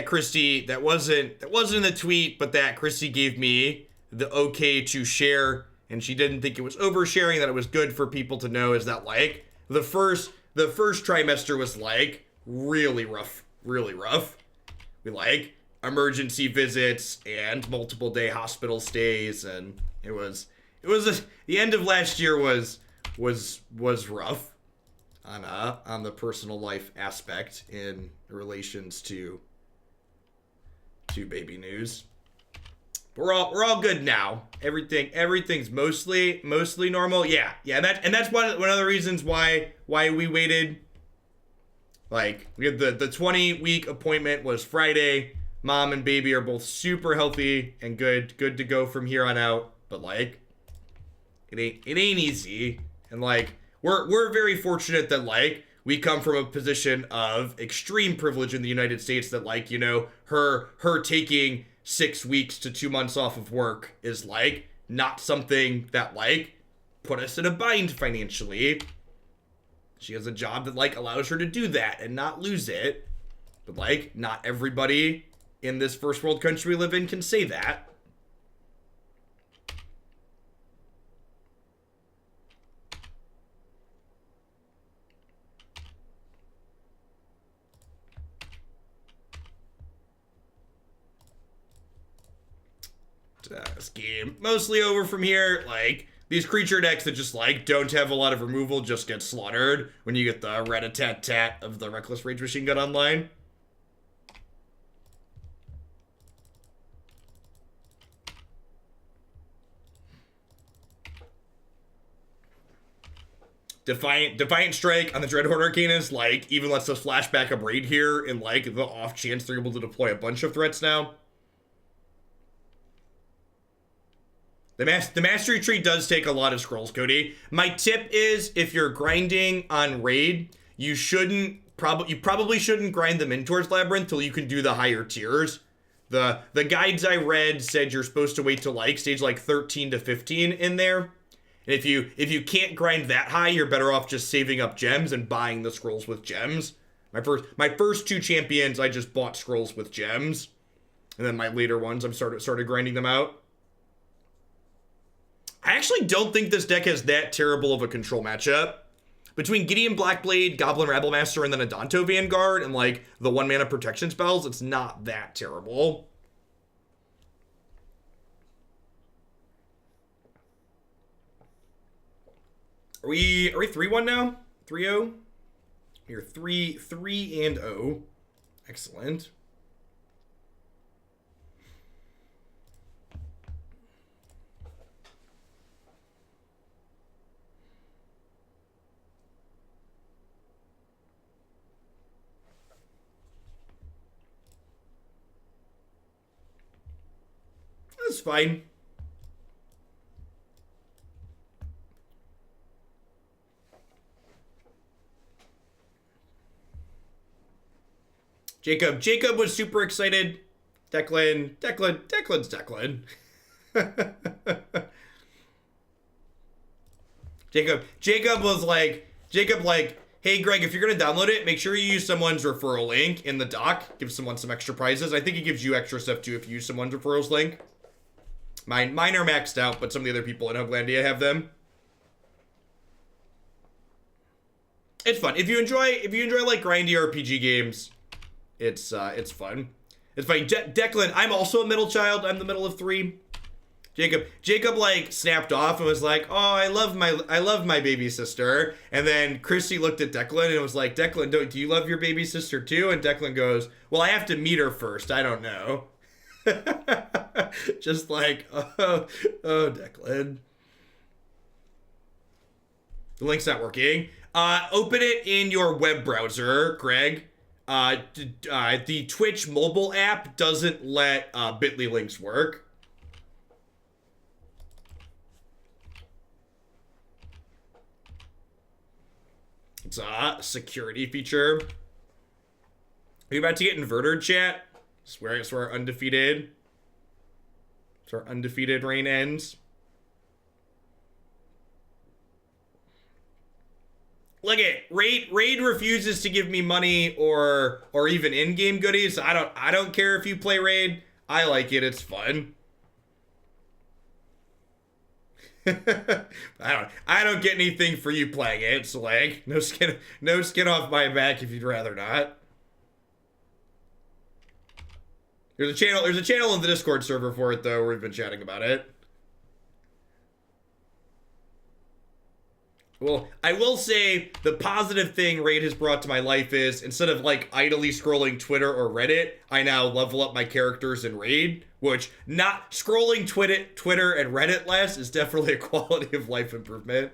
Christy, that wasn't in the tweet, but that Christy gave me the okay to share, and she didn't think it was oversharing, that it was good for people to know, is that like the first trimester was like really rough. We like emergency visits and multiple day hospital stays, and the end of last year was rough on the personal life aspect in relations to baby news. We're all good now. Everything's mostly normal. Yeah. And that's one of the reasons why we waited. Like, we had the 20-week appointment was Friday. Mom and baby are both super healthy and good to go from here on out. But like, it ain't easy. And like, we're very fortunate that like we come from a position of extreme privilege in the United States, that like, you know, her taking 6 weeks to 2 months off of work is like not something that like put us in a bind financially. She has a job that like allows her to do that and not lose it. But like, not everybody in this first world country we live in can say that. This game mostly over from here. Like, these creature decks that just like don't have a lot of removal just get slaughtered when you get the rat-a-tat-tat of the Reckless Rage Machine Gun online. Defiant Strike on the Dreadhorde Arcanist, like, even lets us flashback Abrade here in like the off chance they're able to deploy a bunch of threats now. The Mastery Tree does take a lot of scrolls, Cody. My tip is, if you're grinding on Raid, you probably shouldn't grind them in towards Labyrinth till you can do the higher tiers. The guides I read said you're supposed to wait till like stage like 13 to 15 in there. And if you can't grind that high, you're better off just saving up gems and buying the scrolls with gems. My first 2 champions, I just bought scrolls with gems. And then my later ones, I'm started grinding them out. I actually don't think this deck has that terrible of a control matchup. Between Gideon Blackblade, Goblin Rabblemaster, and then Adanto Vanguard, and like the 1-mana protection spells, it's not that terrible. Are we 3-1 now? 3-0? You're 3-3-0. Excellent. That's fine. Jacob was super excited. Declan's Declan. Jacob was like, hey Greg, if you're gonna download it, make sure you use someone's referral link in the doc. Give someone some extra prizes. I think it gives you extra stuff too if you use someone's referrals link. Mine are maxed out, but some of the other people in Hopelandia have them. It's fun. If you enjoy like grindy RPG games, it's fun. It's funny. Declan, I'm also a middle child. I'm the middle of 3. Jacob like snapped off and was like, "Oh, I love my baby sister." And then Chrissy looked at Declan and was like, "Declan, do you love your baby sister too?" And Declan goes, "Well, I have to meet her first. I don't know." Just like, oh, Declan. The link's not working. Open it in your web browser, Greg. The Twitch mobile app doesn't let Bitly links work. It's a security feature. Are you about to get Inverter, chat? Swear undefeated. So our undefeated reign ends. Look at Raid refuses to give me money or even in-game goodies. I don't care if you play Raid. I like it. It's fun. I don't get anything for you playing it. So like no skin off my back if you'd rather not. There's a channel in the Discord server for it though, where we've been chatting about it. Well, I will say the positive thing Raid has brought to my life is instead of like idly scrolling Twitter or Reddit, I now level up my characters in Raid, which not scrolling Twitter and Reddit less is definitely a quality of life improvement.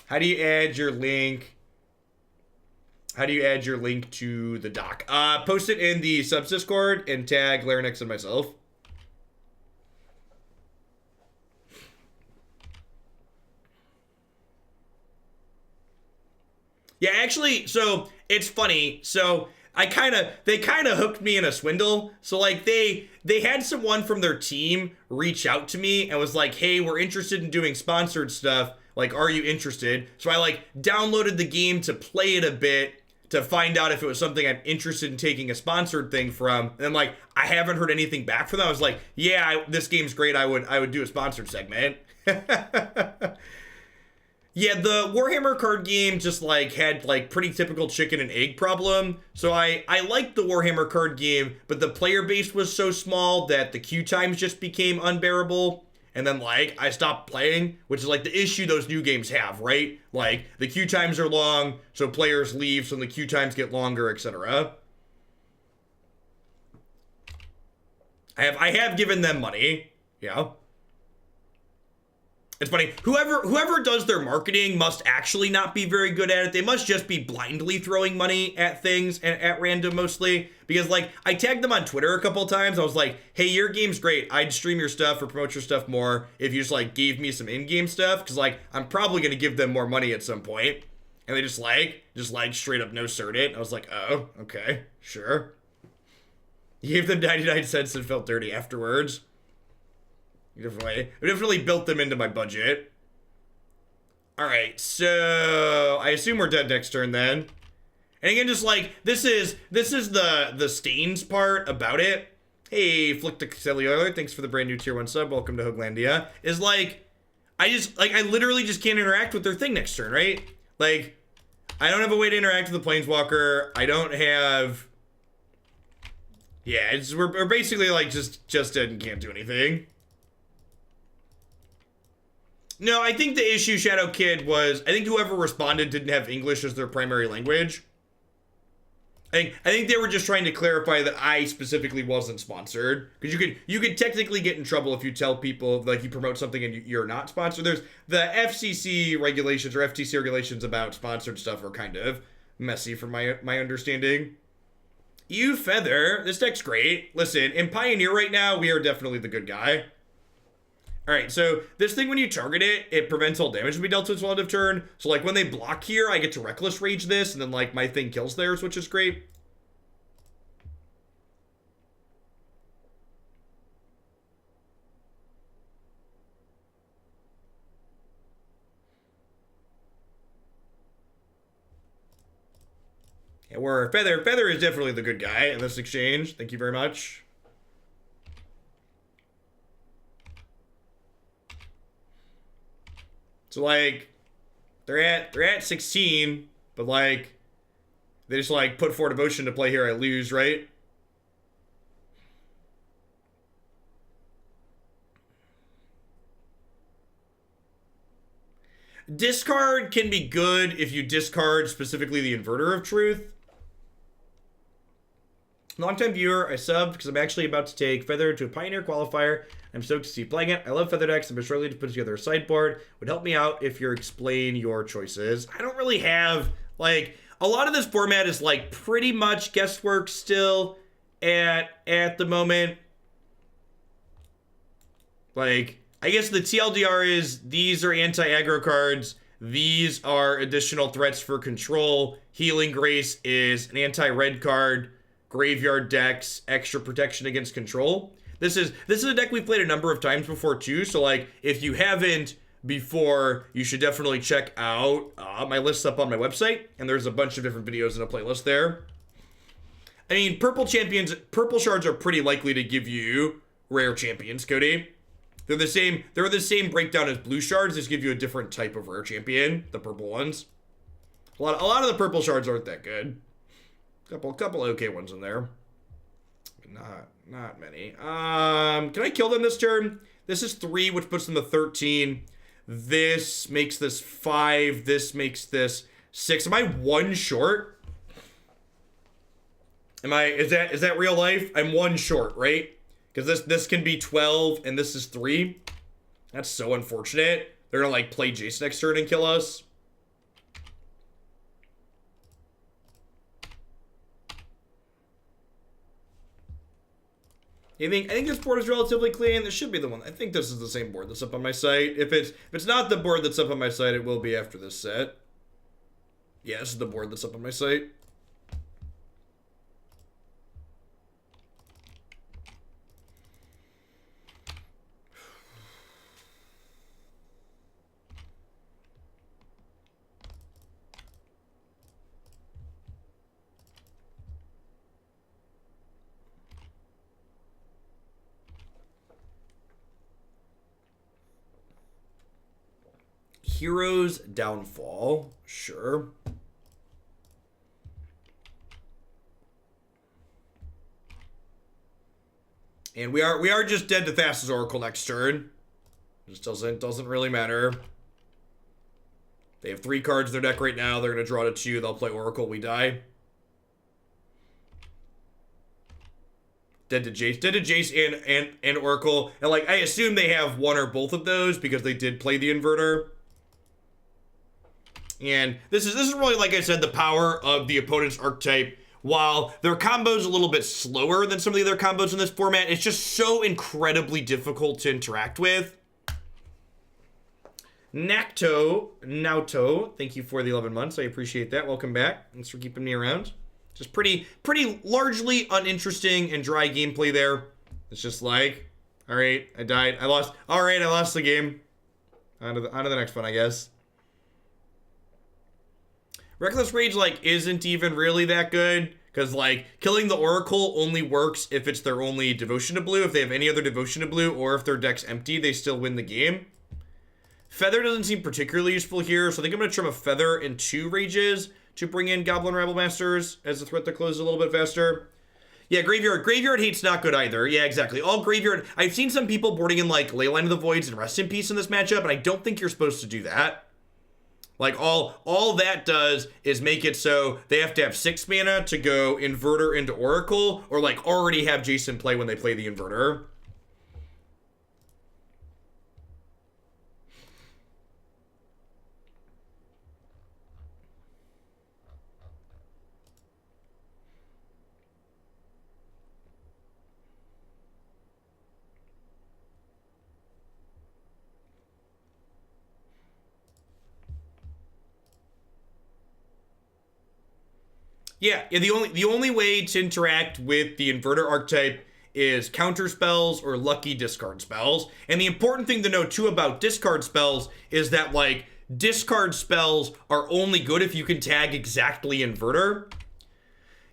How do you add your link? How do you add your link to the doc? Post it in the subs Discord and tag Larynx and myself. Yeah, actually, so it's funny. So they kind of hooked me in a swindle. So like they had someone from their team reach out to me and was like, "Hey, we're interested in doing sponsored stuff. Like, are you interested?" So I like downloaded the game to play it a bit to find out if it was something I'm interested in taking a sponsored thing from. And then like I haven't heard anything back from them. I was like, "Yeah, this game's great. I would do a sponsored segment." Yeah, the Warhammer card game just like had like pretty typical chicken and egg problem. So I liked the Warhammer card game, but the player base was so small that the queue times just became unbearable. And then like I stopped playing, which is like the issue those new games have, right? Like the queue times are long, so players leave, so the queue times get longer, etc. I have given them money, yeah. It's funny, whoever does their marketing must actually not be very good at it. They must just be blindly throwing money at things and at random mostly. Because like, I tagged them on Twitter a couple times. I was like, "Hey, your game's great. I'd stream your stuff or promote your stuff more if you just like gave me some in-game stuff." Because like, I'm probably going to give them more money at some point. And they just straight up no sir'd it. I was like, "Oh, okay, sure." You gave them 99 cents and felt dirty afterwards. Definitely built them into my budget. Alright, so I assume we're dead next turn then. And again, just like, this is the stains part about it. Hey, Flickticcellular, thanks for the brand new tier 1 sub. Welcome to Hooglandia. Is like, I literally just can't interact with their thing next turn, right? Like, I don't have a way to interact with the Planeswalker. I don't have... Yeah, we're basically like just dead and can't do anything. No, I think the issue, Shadow Kid, was I think whoever responded didn't have English as their primary language. I think they were just trying to clarify that I specifically wasn't sponsored, because you could technically get in trouble if you tell people, like, you promote something and you're not sponsored. There's the FCC regulations or FTC regulations about sponsored stuff are kind of messy from my understanding. You Feather, this deck's great. Listen, in Pioneer right now, we are definitely the good guy. Alright, so this thing, when you target it, it prevents all damage to be dealt to its relative turn. So, like, when they block here, I get to Reckless Rage this, and then, like, my thing kills theirs, which is great. Yeah, we're Feather is definitely the good guy in this exchange. Thank you very much. So, like, they're at 16, but, like, they just, like, put 4 Devotion to play here, I lose, right? Discard can be good if you discard specifically the Inverter of Truth. Longtime viewer, I subbed because I'm actually about to take Feather to a Pioneer qualifier. I'm stoked to see you playing it. I love Feather decks. I'm struggling to put together a sideboard. Would help me out if you explain your choices. I don't really have, like, a lot of this format is, like, pretty much guesswork still at the moment. Like, I guess the TLDR is these are anti-aggro cards. These are additional threats for control. Healing Grace is an anti-red card. Graveyard decks, extra protection against control. This is a deck we've played a number of times before too, so, like, if you haven't before, you should definitely check out my list up on my website, and there's a bunch of different videos in a playlist there. I mean, purple shards are pretty likely to give you rare champions, Cody. They're the same breakdown as blue shards, just give you a different type of rare champion, the purple ones. A lot of the purple shards aren't that good. Couple okay ones in there. Not many. Can I kill them this turn? This is 3, which puts them to 13. This makes this 5. This makes this 6. Am I 1 short? Is that real life? I'm 1 short, right? Because this can be 12 and this is 3. That's so unfortunate. They're gonna, like, play Jace next turn and kill us. I think this board is relatively clean. This should be the one. I think this is the same board that's up on my site. If it's not the board that's up on my site, it will be after this set. Yeah, this is the board that's up on my site. Hero's Downfall, sure. And we are just dead to Thassa's Oracle next turn. Just doesn't really matter. They have 3 cards in their deck right now. They're gonna draw to 2. They'll play Oracle. We die. Dead to Jace and Oracle. And, like, I assume they have one or both of those because they did play the Inverter. And this is really, like I said, the power of the opponent's archetype. While their combo's a little bit slower than some of the other combos in this format, it's just so incredibly difficult to interact with. Nauto, thank you for the 11 months. I appreciate that. Welcome back. Thanks for keeping me around. Just pretty largely uninteresting and dry gameplay there. It's just like, all right, I died. I lost. All right, I lost the game. On to the next one, I guess. Reckless Rage, like, isn't even really that good. Because, like, killing the Oracle only works if it's their only Devotion to Blue. If they have any other Devotion to Blue, or if their deck's empty, they still win the game. Feather doesn't seem particularly useful here, so I think I'm going to trim a Feather and 2 Rages to bring in Goblin Rabble-Masters as a threat that closes a little bit faster. Yeah, Graveyard. Graveyard hate's not good either. Yeah, exactly. All Graveyard... I've seen some people boarding in, like, Leyline of the Voids and Rest in Peace in this matchup, and I don't think you're supposed to do that. Like, all that does is make it so they have to have 6 mana to go Inverter into Oracle, or, like, already have Jason play when they play the Inverter. Yeah, the only way to interact with the Inverter archetype is counter spells or lucky discard spells. And the important thing to know too about discard spells is that, like, discard spells are only good if you can tag exactly Inverter.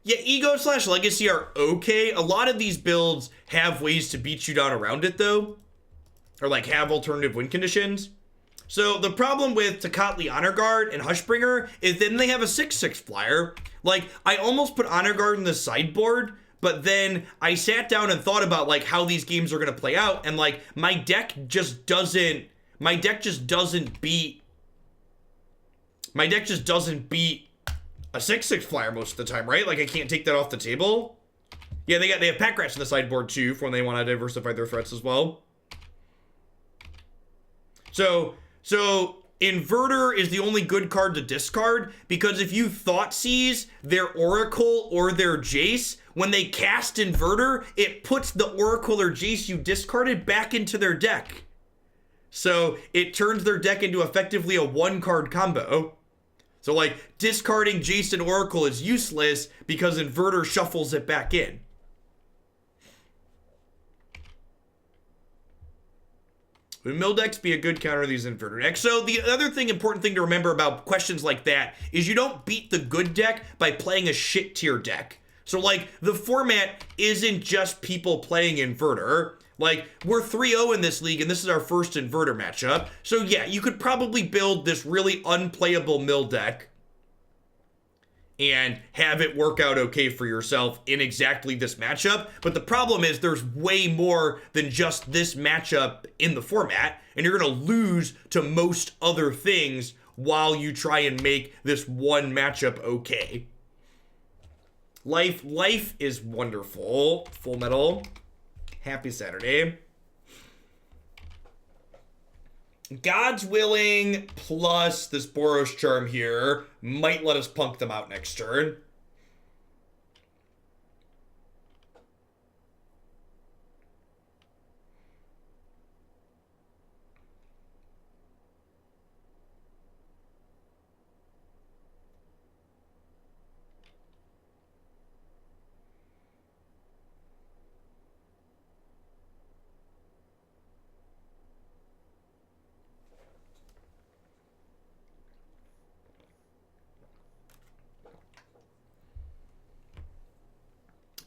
Yeah, Ego/Legacy are okay. A lot of these builds have ways to beat you down around it though, or like have alternative win conditions. So the problem with Tocatli Honor Guard and Hushbringer is then they have a 6/6 flyer. Like, I almost put Honor Guard in the sideboard, but then I sat down and thought about, like, how these games are going to play out, and, like, my deck just doesn't beat a 6/6 flyer most of the time, right? Like, I can't take that off the table. Yeah, they have Pack Rats in the sideboard too for when they want to diversify their threats as well. So Inverter is the only good card to discard, because if you Thoughtseize their Oracle or their Jace, when they cast Inverter, it puts the Oracle or Jace you discarded back into their deck. So it turns their deck into effectively a 1-card combo. So, like, discarding Jace and Oracle is useless because Inverter shuffles it back in. Would mill decks be a good counter to these Inverter decks? So the other important thing to remember about questions like that is you don't beat the good deck by playing a shit tier deck. So, like, the format isn't just people playing Inverter. Like, we're 3-0 in this league, and this is our first Inverter matchup. So yeah, you could probably build this really unplayable mill deck and have it work out okay for yourself in exactly this matchup. But the problem is there's way more than just this matchup in the format, and you're going to lose to most other things while you try and make this one matchup okay. Life is wonderful. Full Metal. Happy Saturday. God's Willing plus this Boros Charm here might let us punk them out next turn.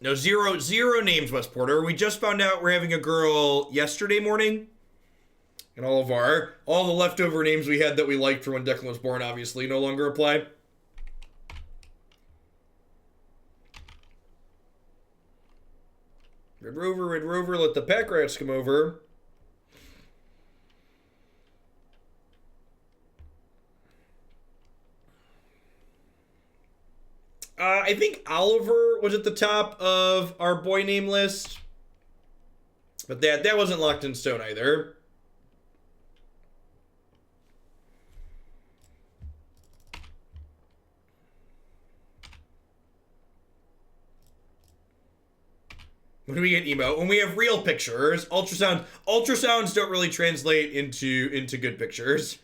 No, zero names, West Porter. We just found out we're having a girl yesterday morning. And all the leftover names we had that we liked from when Declan was born obviously no longer apply. Red Rover, let the Pack Rats come over. I think Oliver was at the top of our boy name list. But that wasn't locked in stone either. When do we get emo? When we have real pictures. Ultrasounds don't really translate into good pictures.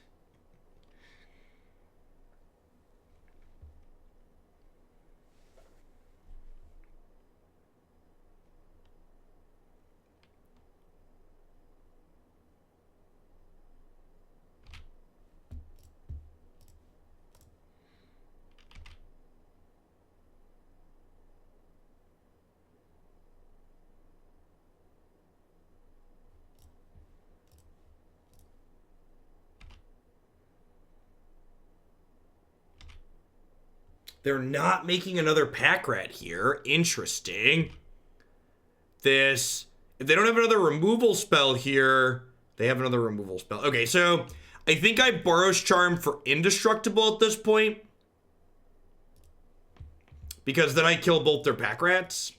They're not making another pack rat here. Interesting. If they don't have another removal spell here, they have another removal spell. Okay, so I think I Boros Charm for indestructible at this point, because then I kill both their pack rats.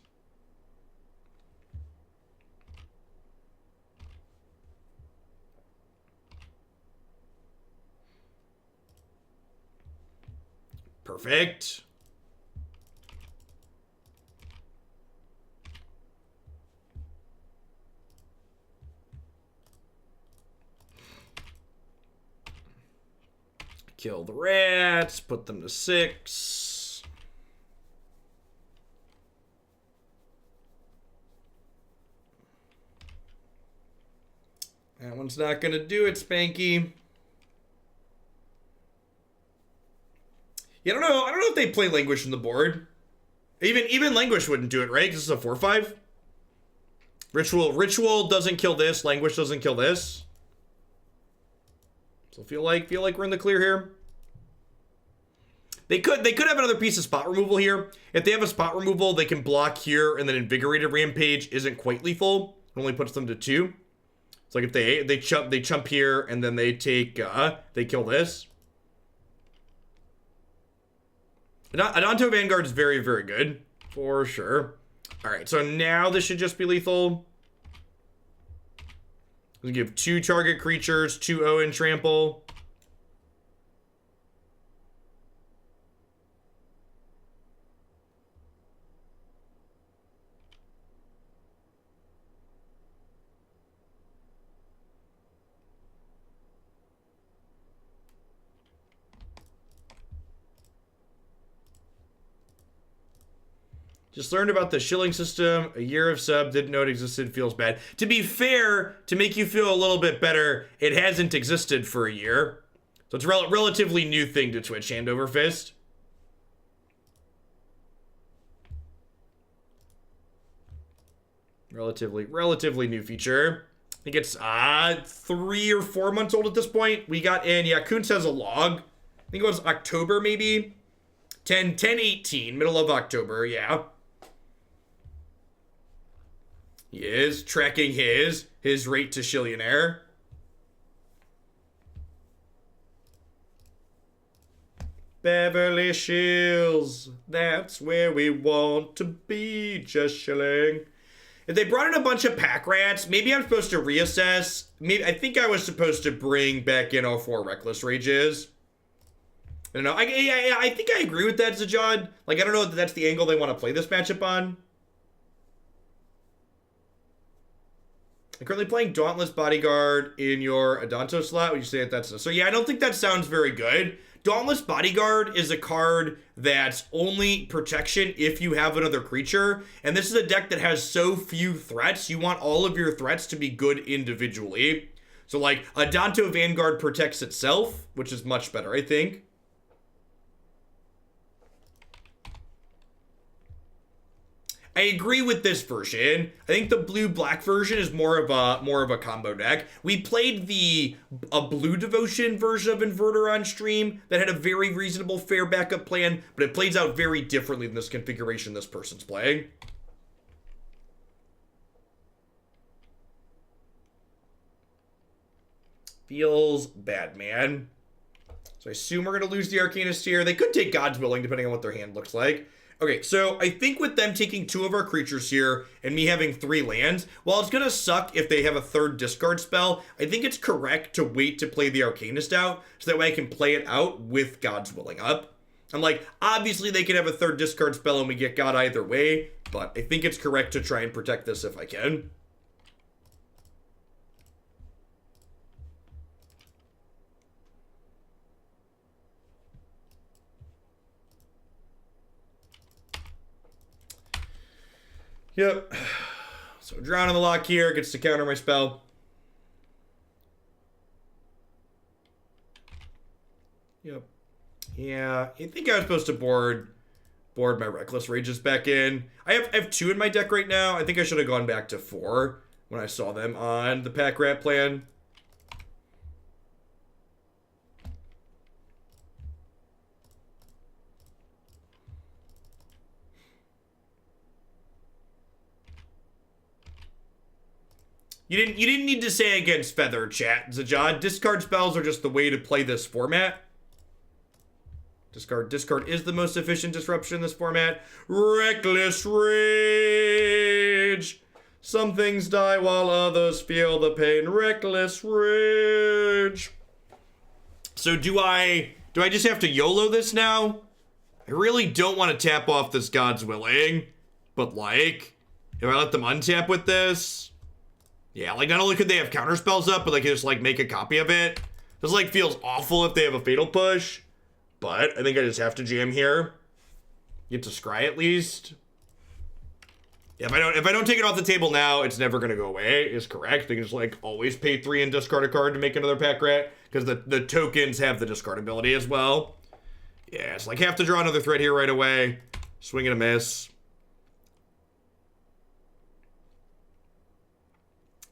Perfect. Kill the rats, put them to 6. That one's not gonna do it, Spanky. Yeah, I don't know if they play Languish on the board. Even Languish wouldn't do it, right? Because it's a 4/5. Ritual doesn't kill this. Languish doesn't kill this. So feel like we're in the clear here. They could have another piece of spot removal here. If they have a spot removal, they can block here, and then Invigorated Rampage isn't quite lethal. It only puts them to 2. It's like if they chump here, and then they kill this. Adanto Vanguard is very, very good. For sure. Alright, so now this should just be lethal. We give 2 target creatures, 2/0 and trample. Just learned about the shilling system. A year of sub, didn't know it existed, feels bad. To be fair, to make you feel a little bit better, it hasn't existed for a year. So it's a relatively new thing to Twitch, hand over fist. Relatively new feature. I think it's 3 or 4 months old at this point. We got in, yeah, Kuntz has a log. I think it was October maybe. 10/18, middle of October, yeah. He is tracking his rate to Legionnaire. Beverly Hills, that's where we want to be, just shilling. If they brought in a bunch of pack rats, maybe I'm supposed to reassess. I think I was supposed to bring back in all 4 Reckless Rages. I don't know. I think I agree with that, Zajad. Like, I don't know if that's the angle they want to play this matchup on. I'm currently playing Dauntless Bodyguard in your Adanto slot. Would you say that that's... So, yeah, I don't think that sounds very good. Dauntless Bodyguard is a card that's only protection if you have another creature. And this is a deck that has so few threats. You want all of your threats to be good individually. So, like, Adanto Vanguard protects itself, which is much better, I think. I agree with this version. I think the blue-black version is more of a combo deck. We played a blue devotion version of Inverter on stream that had a very reasonable fair backup plan, but it plays out very differently than this configuration this person's playing. Feels bad, man. So I assume we're going to lose the Arcanist here. They could take God's Willing, depending on what their hand looks like. Okay, so I think with them taking 2 of our creatures here and me having 3 lands, while it's going to suck if they have a 3rd discard spell, I think it's correct to wait to play the Arcanist out so that way I can play it out with God's Willing up. I'm like, obviously they could have a 3rd discard spell and we get God either way, but I think it's correct to try and protect this if I can. Yep. So Drown on the Lock here gets to counter my spell. Yep. Yeah, I think I was supposed to board my Reckless Rages back in. I have 2 in my deck right now. I think I should have gone back to 4 when I saw them on the Pack Rat plan. You didn't need to say against Feather, chat, Zajad. Discard spells are just the way to play this format. Discard is the most efficient disruption in this format. Reckless Rage. Some things die while others feel the pain. Reckless Rage. So do I just have to YOLO this now? I really don't want to tap off this God's Willing. But like, if I let them untap with this, yeah, like not only could they have counter spells up, but like just like make a copy of it. This like feels awful if they have a Fatal Push. But I think I just have to jam here. Get to scry at least. If I don't take it off the table now, it's never gonna go away, is correct. They can just like always pay 3 and discard a card to make another pack rat. Because the tokens have the discard ability as well. Yeah, it's like have to draw another threat here right away. Swing and a miss.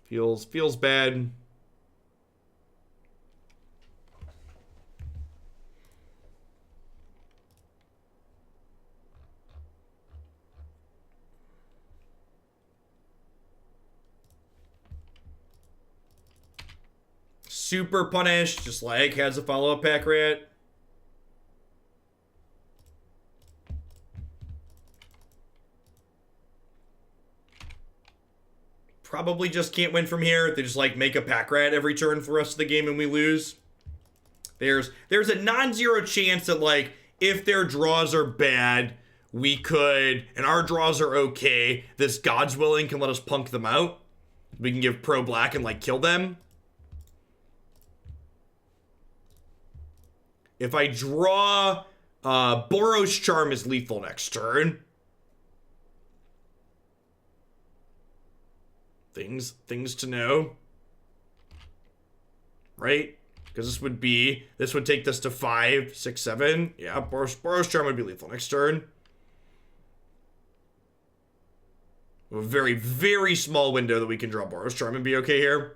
Feels bad. Super punished, just like has a follow-up pack rat. Probably just can't win from here. They just like make a pack rat every turn for the rest of the game and we lose. There's a non-zero chance that like if their draws are bad, we could, and our draws are okay, this God's Willing can let us punk them out. We can give pro black and like kill them. If I draw, Boros Charm is lethal next turn. Things to know. Right? Because this would take this to 5, 6, 7. Yeah, Boros Charm would be lethal next turn. A very, very small window that we can draw Boros Charm and be okay here.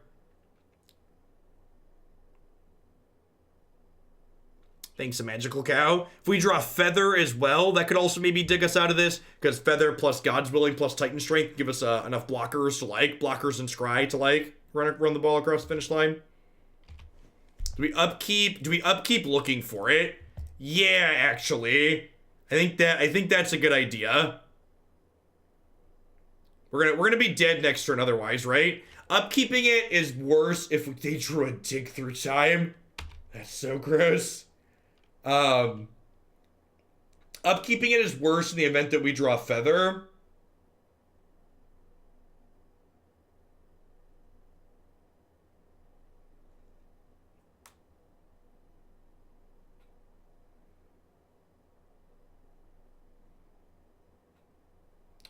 Thanks, a Magical Cow. If we draw Feather as well, that could also maybe dig us out of this, because Feather plus God's Willing plus Titan Strength give us enough blockers to like, blockers and scry to like, run the ball across the finish line. Do we upkeep looking for it? Yeah, actually. I think that's a good idea. We're gonna be dead next turn otherwise, right? Upkeeping it is worse if they drew a Dig Through Time. That's so gross. Upkeeping it is worse in the event that we draw Feather.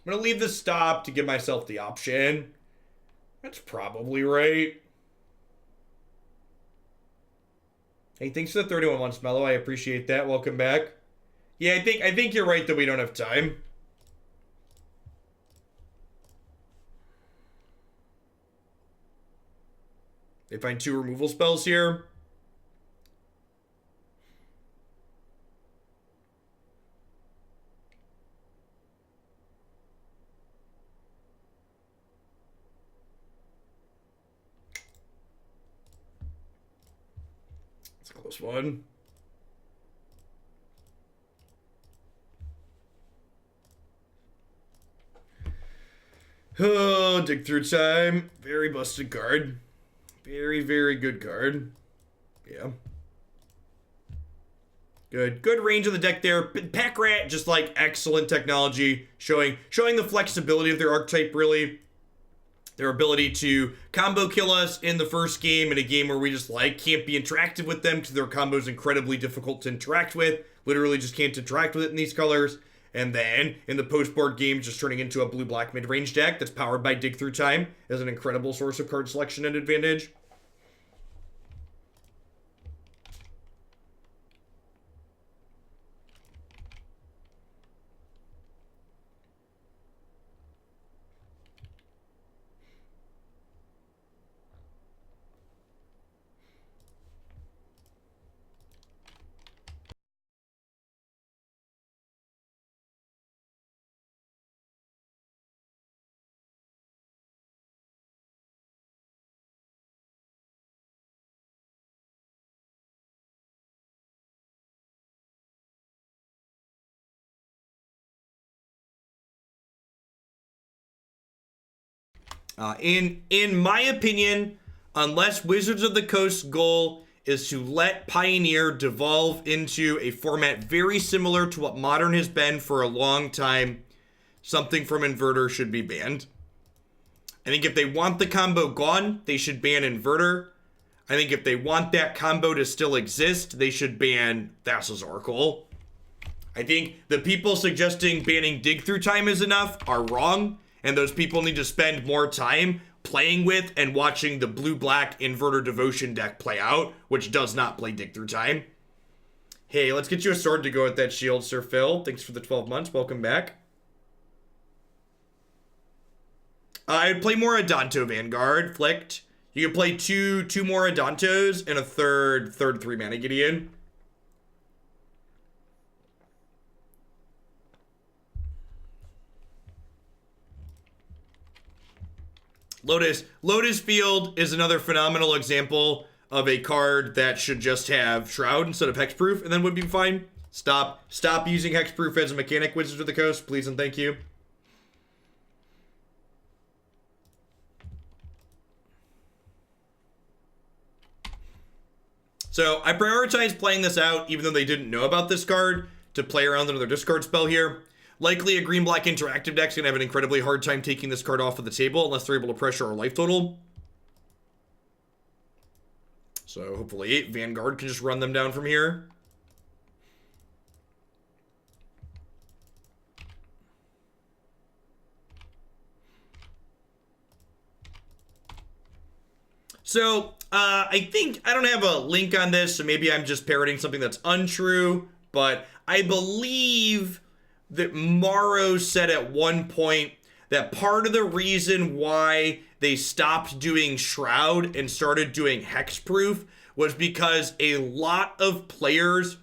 I'm gonna leave the stop to give myself the option. That's probably right. Hey, thanks for the 31 months, Mellow. I appreciate that. Welcome back. Yeah, I think you're right that we don't have time. They find 2 removal spells here. It's a close one. Oh, Dig Through Time. Very busted card. Very, very good card. Yeah. Good range of the deck there. Pack Rat, just like excellent technology. Showing the flexibility of their archetype, really. Their ability to combo kill us in the first game, in a game where we just like can't be interactive with them because their combo is incredibly difficult to interact with. Literally just can't interact with it in these colors. And then in the post-board game, just turning into a blue-black mid-range deck that's powered by Dig Through Time as an incredible source of card selection and advantage. In my opinion, unless Wizards of the Coast's goal is to let Pioneer devolve into a format very similar to what Modern has been for a long time, something from Inverter should be banned. I think if they want the combo gone, they should ban Inverter. I think if they want that combo to still exist, they should ban Thassa's Oracle. I think the people suggesting banning Dig Through Time is enough are wrong, and those people need to spend more time playing with and watching the blue-black Inverter Devotion deck play out, which does not play Dig Through Time. Hey, let's get you a sword to go with that shield, Sir Phil. Thanks for the 12 months. Welcome back. I'd play more Adanto Vanguard, flicked. You could play two more Adantos and a third 3-mana Gideon. Lotus Field is another phenomenal example of a card that should just have Shroud instead of Hexproof, and then would be fine. Stop using Hexproof as a mechanic, Wizards of the Coast, please and thank you. So I prioritized playing this out, even though they didn't know about this card, to play around another discard spell here. Likely a green-black interactive deck's gonna have an incredibly hard time taking this card off of the table unless they're able to pressure our life total. So hopefully Vanguard can just run them down from here. So, I think, I don't have a link on this, so maybe I'm just parroting something that's untrue, but I believe that Morrow said at one point that part of the reason why they stopped doing Shroud and started doing Hexproof was because a lot of players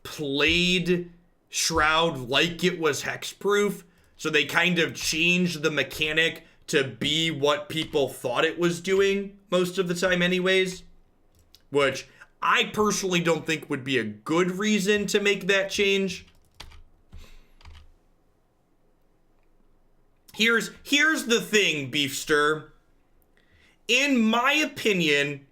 played Shroud like it was Hexproof, so they kind of changed the mechanic to be what people thought it was doing most of the time anyways, which I personally don't think would be a good reason to make that change. Here's the thing, Beefster. In my opinion,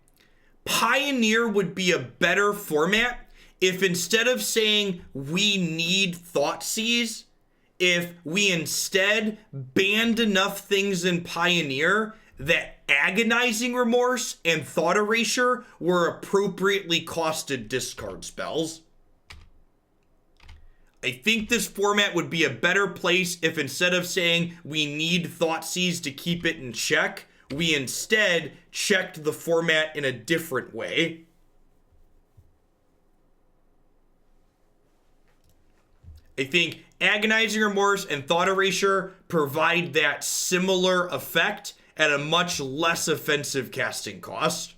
Pioneer would be a better format if instead of saying we need Thoughtseize, if we instead banned enough things in Pioneer that Agonizing Remorse and Thought Erasure were appropriately costed discard spells. I think this format would be a better place if instead of saying we need Thoughtseize to keep it in check, we instead checked the format in a different way. I think Agonizing Remorse and Thought Erasure provide that similar effect at a much less offensive casting cost.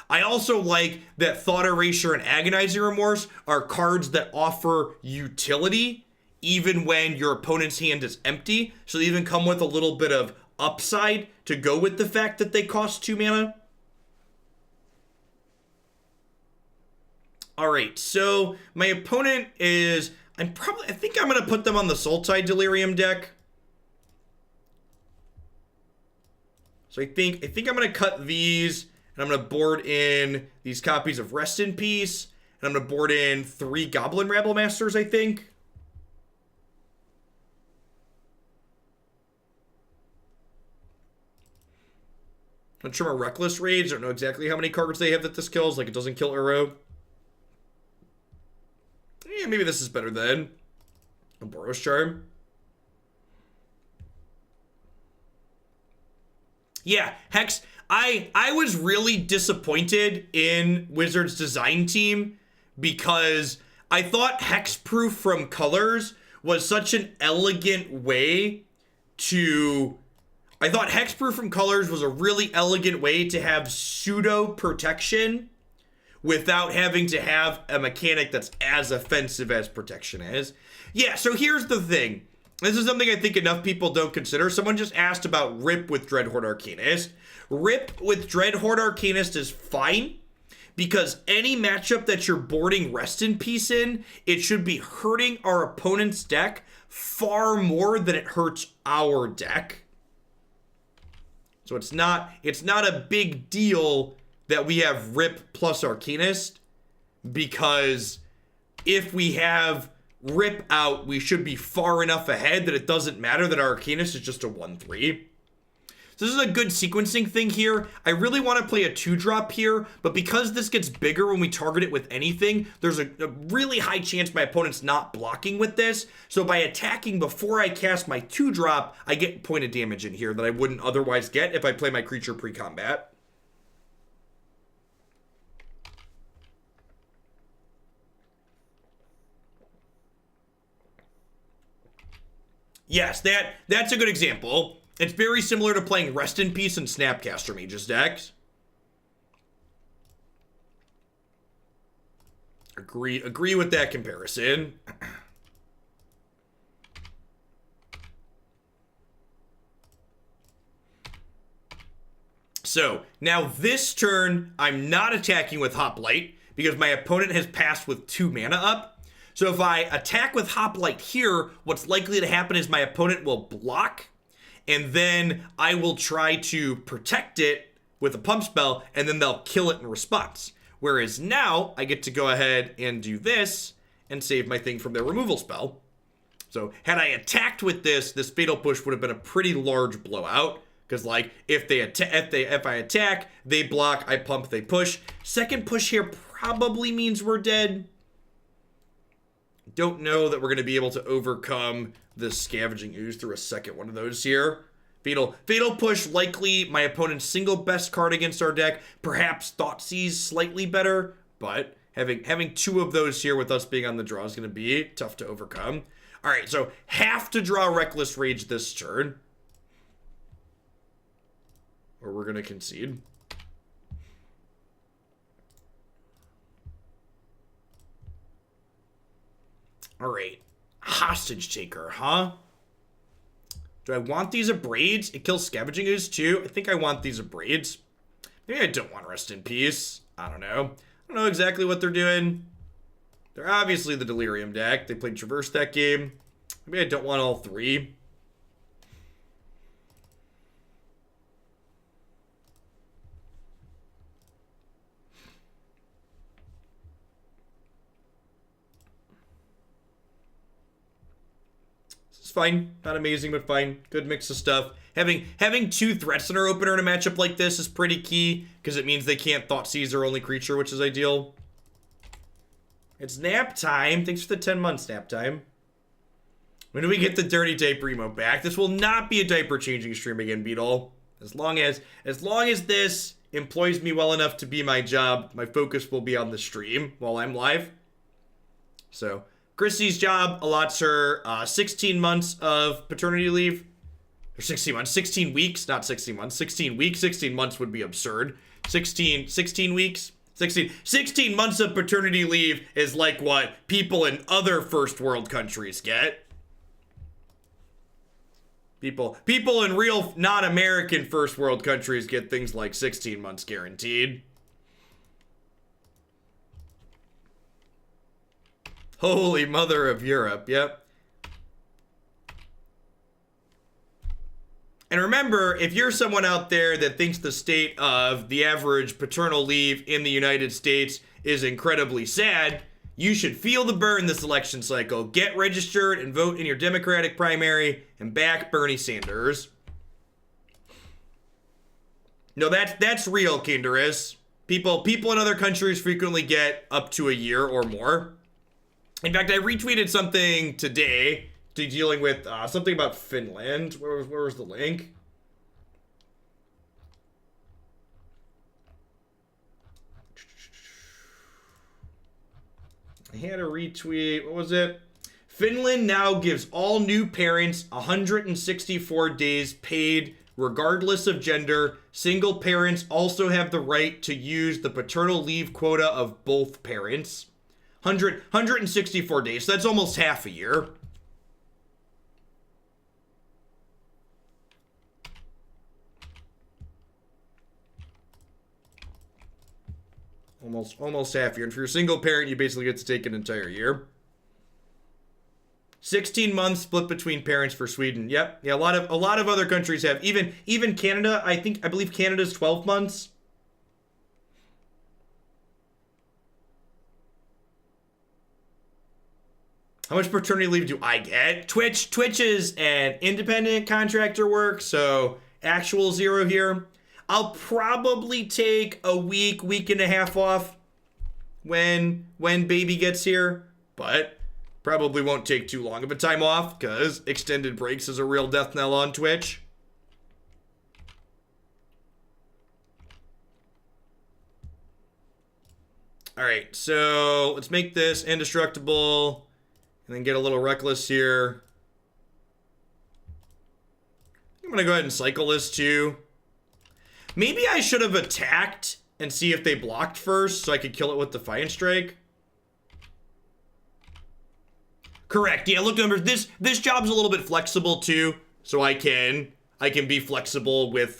I also like that Thought Erasure and Agonizing Remorse are cards that offer utility even when your opponent's hand is empty, so they even come with a little bit of upside to go with the fact that they cost 2 mana. Alright, so my opponent is... I think I'm going to put them on the Sultai Delirium deck. So I think I'm going to cut these, and I'm going to board in these copies of Rest in Peace, and I'm going to board in 3 Goblin Rabblemasters, I think. I'm sure my Reckless Rage. I don't know exactly how many cards they have that this kills. Like, it doesn't kill Uro. Yeah, maybe this is better than a Boros Charm. Yeah, Hex. I was really disappointed in Wizards' design team because I thought Hexproof from Colors was such an elegant way to... I thought Hexproof from Colors was a really elegant way to have pseudo protection without having to have a mechanic that's as offensive as protection is. Yeah, so here's the thing. This is something I think enough people don't consider. Someone just asked about Rip with Dreadhorde Arcanist. Rip with Dreadhorde Arcanist is fine, because any matchup that you're boarding Rest in Peace in, it should be hurting our opponent's deck far more than it hurts our deck. So it's not a big deal that we have Rip plus Arcanist, because if we have Rip out, we should be far enough ahead that it doesn't matter that our Arcanist is just a 1/3. So this is a good sequencing thing here. I really want to play a 2-drop here, but because this gets bigger when we target it with anything, there's a really high chance my opponent's not blocking with this. So by attacking before I cast my 2-drop, I get point of damage in here that I wouldn't otherwise get if I play my creature pre-combat. Yes, that's a good example. It's very similar to playing Rest in Peace and Snapcaster Mage's decks. Agree with that comparison. So, now this turn, I'm not attacking with Hoplite because my opponent has passed with 2 mana up. So if I attack with Hoplite here, what's likely to happen is my opponent will block, and then I will try to protect it with a pump spell, and then they'll kill it in response. Whereas now, I get to go ahead and do this, and save my thing from their removal spell. So, had I attacked with this Fatal Push would have been a pretty large blowout, because like, if I attack, they block, I pump, they push. Second push here probably means we're dead. Don't know that we're going to be able to overcome the Scavenging Ooze through a second one of those here. Fatal Push, likely my opponent's single best card against our deck. Perhaps Thoughtseize slightly better, but having 2 of those here with us being on the draw is going to be tough to overcome. All right, so have to draw Reckless Rage this turn, or we're going to concede. All right, Hostage Taker, huh? Do I want these Abrades? It kills Scavenging Ooze too. I think I want these Abrades. Maybe I don't want Rest in Peace. I don't know. I don't know exactly what they're doing. They're obviously the Delirium deck. They played Traverse that game. Maybe I don't want all 3. Fine. Not amazing, but fine. Good mix of stuff. Having 2 threats in our opener in a matchup like this is pretty key, because it means they can't Thoughtseize their only creature, which is ideal. It's nap time. Thanks for the 10 months, nap time. When do we get the Dirty Diaper emote back? This will not be a diaper changing stream again, Beetle. As long as this employs me well enough to be my job, my focus will be on the stream while I'm live. So Chrissy's job allots her 16 months of paternity leave. Or 16 months. 16 weeks, not 16 months. 16 weeks. 16 months would be absurd. 16 weeks. 16 months of paternity leave is like what people in other first world countries get. People in real non-American first world countries get things like 16 months guaranteed. Holy mother of Europe, yep. And remember, if you're someone out there that thinks the state of the average paternal leave in the United States is incredibly sad, you should feel the burn this election cycle. Get registered and vote in your Democratic primary and back Bernie Sanders. No, that's real, Kinderus. People in other countries frequently get up to a year or more. In fact, I retweeted something today dealing with something about Finland. Where was the link? I had a retweet. What was it? Finland now gives all new parents 164 days paid regardless of gender. Single parents also have the right to use the paternal leave quota of both parents. 164 days. So that's almost half a year. Almost half a year. And for your single parent, you basically get to take an entire year. 16 months split between parents for Sweden. Yep. Yeah, a lot of other countries have. Even Canada, I believe Canada's 12 months. How much paternity leave do I get? Twitch is an independent contractor work, so actual 0 here. I'll probably take a week and a half off when baby gets here, but probably won't take too long of a time off because extended breaks is a real death knell on Twitch. All right, so let's make this indestructible and then get a little reckless here. I'm gonna go ahead and cycle this too. Maybe I should have attacked and see if they blocked first so I could kill it with Defiant Strike. Correct. Yeah, look, remember, this job's a little bit flexible too, so I can be flexible with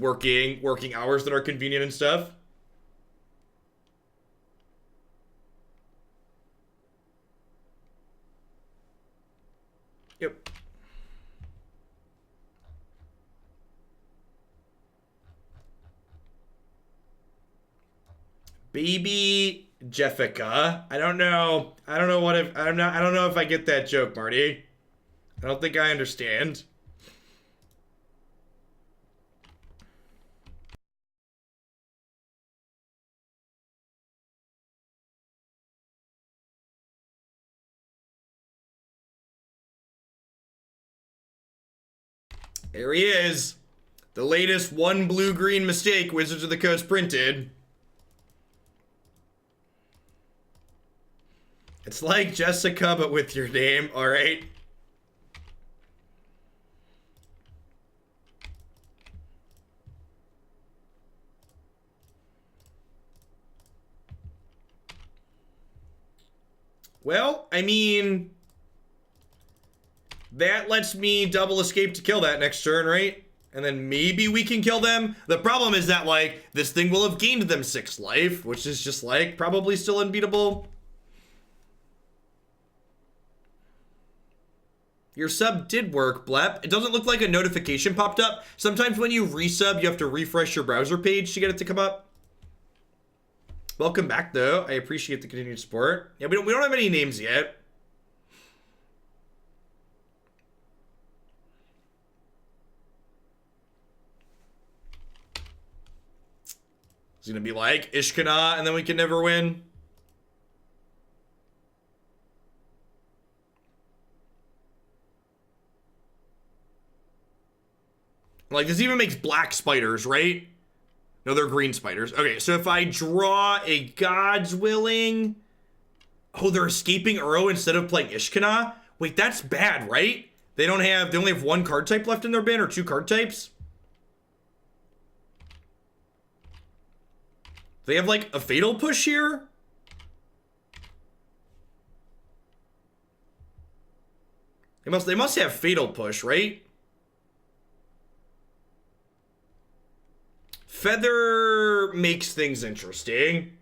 working hours that are convenient and stuff. Yep. Baby Jeffica. I don't know if I get that joke, Marty. I don't think I understand. There he is. The latest 1 blue-green mistake Wizards of the Coast printed. It's like Jessica, but with your name, alright? Well, I mean, that lets me double escape to kill that next turn, right? And then maybe we can kill them. The problem is that, like, this thing will have gained them 6 life, which is just, like, probably still unbeatable. Your sub did work, Blep. It doesn't look like a notification popped up. Sometimes when you resub, you have to refresh your browser page to get it to come up. Welcome back, though. I appreciate the continued support. Yeah, we don't have any names yet. It's gonna be like Ishkana, and then we can never win. Like, this even makes black spiders, right? No, they're green spiders. Okay, so if I draw a God's Willing... Oh, they're escaping Uro instead of playing Ishkana? Wait, that's bad, right? They only have 1 card type left in their bin, or 2 card types? They have, like, a Fatal Push here? They must have Fatal Push, right? Feather makes things interesting.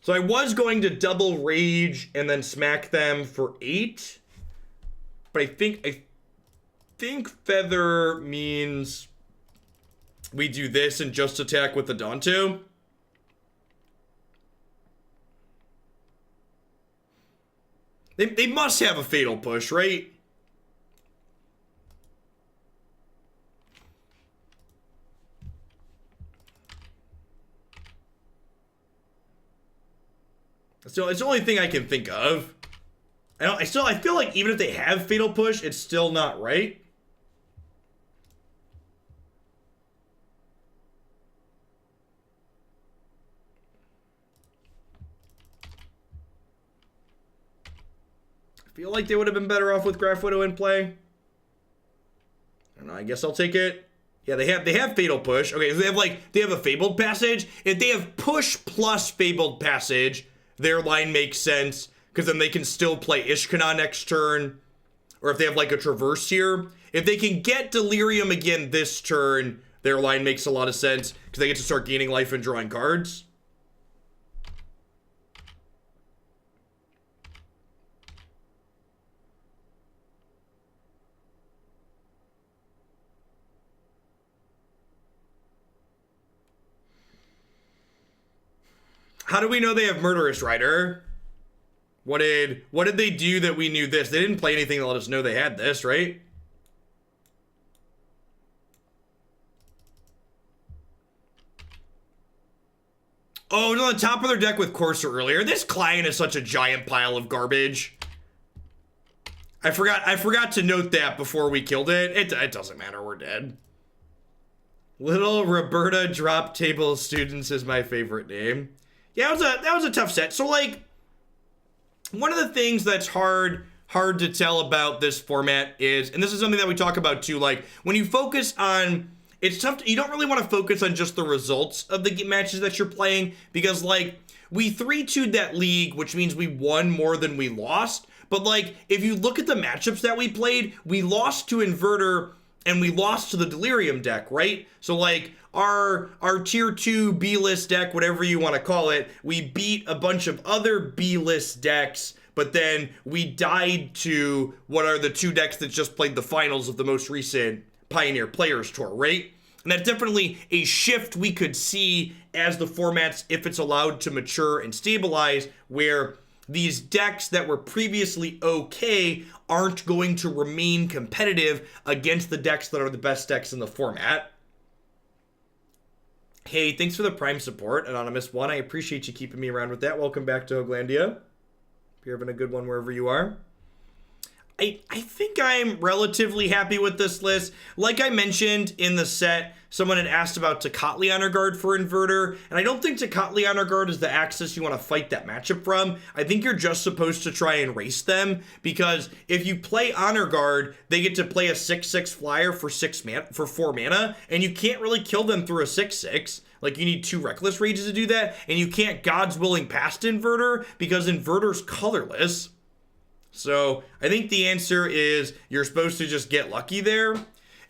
So I was going to double rage and then smack them for 8. But I think Feather means we do this and just attack with the Adanto. They must have a Fatal Push, right? So it's the only thing I can think of. I feel like even if they have Fatal Push, it's still not right. I feel like they would have been better off with Graph Widow in play. I don't know, I guess I'll take it. Yeah, they have Fatal Push. Okay, so they have a Fabled Passage. If they have Push plus Fabled Passage, their line makes sense, because then they can still play Ishkana next turn. Or if they have, like, a Traverse here. If they can get Delirium again this turn, their line makes a lot of sense, because they get to start gaining life and drawing cards. How do we know they have Murderous Rider? What did they do that we knew this? They didn't play anything to let us know they had this, right? Oh, it was on the top of their deck with Courser earlier. This client is such a giant pile of garbage. I forgot to note that before we killed it. It doesn't matter, we're dead. Little Roberta Drop Table Students is my favorite name. Yeah, that was a tough set. So like, one of the things that's hard to tell about this format is, and this is something that we talk about too, like when you focus on, it's tough you don't really want to focus on just the results of the matches that you're playing, because like we 3-2'd that league, which means we won more than we lost. But like, if you look at the matchups that we played, we lost to Inverter and we lost to the Delirium deck, right? So like our tier 2 B-list deck, whatever you want to call it, we beat a bunch of other B-list decks, but then we died to what are the 2 decks that just played the finals of the most recent Pioneer Players Tour, right? And that's definitely a shift we could see as the formats, if it's allowed to mature and stabilize, where these decks that were previously okay aren't going to remain competitive against the decks that are the best decks in the format. Hey, thanks for the Prime support, Anonymous One. I appreciate you keeping me around with that. Welcome back to Hoaglandia. Hope you're having a good one wherever you are. I think I'm relatively happy with this list. Like I mentioned in the set, someone had asked about Tocatli Honor Guard for Inverter, and I don't think Tocatli Honor Guard is the axis you want to fight that matchup from. I think you're just supposed to try and race them, because if you play Honor Guard, they get to play a 6/6 flyer for 4 mana, and you can't really kill them through a 6/6. Like, you need 2 Reckless Rages to do that, and you can't God's Willing past Inverter, because Inverter's colorless. So I think the answer is you're supposed to just get lucky there.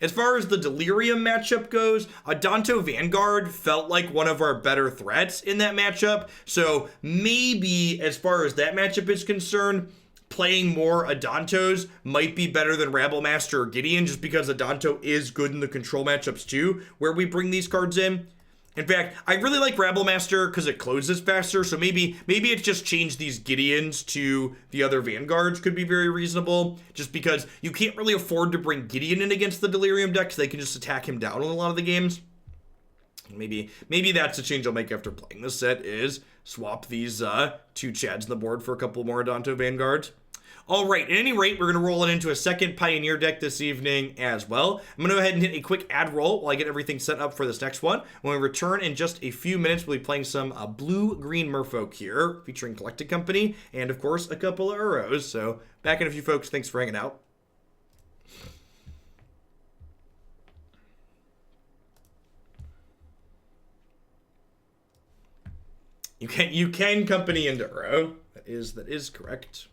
As far as the Delirium matchup goes, Adanto Vanguard felt like one of our better threats in that matchup. So maybe as far as that matchup is concerned, playing more Adantos might be better than Rabblemaster or Gideon, just because Adanto is good in the control matchups too, where we bring these cards in. In fact, I really like Rabblemaster because it closes faster, so maybe it's just changed these Gideons to the other Vanguards could be very reasonable, just because you can't really afford to bring Gideon in against the Delirium deck, so they can just attack him down in a lot of the games. Maybe that's a change I'll make after playing this set, is swap these 2 Chads on the board for a couple more Adanto Vanguards. All right, at any rate, we're going to roll it into a second Pioneer deck this evening as well. I'm going to go ahead and hit a quick ad roll while I get everything set up for this next one. When we return in just a few minutes, we'll be playing some blue-green Merfolk here, featuring Collected Company, and of course, a couple of Uros. So, back in a few, folks. Thanks for hanging out. You can company into Uro. That is correct.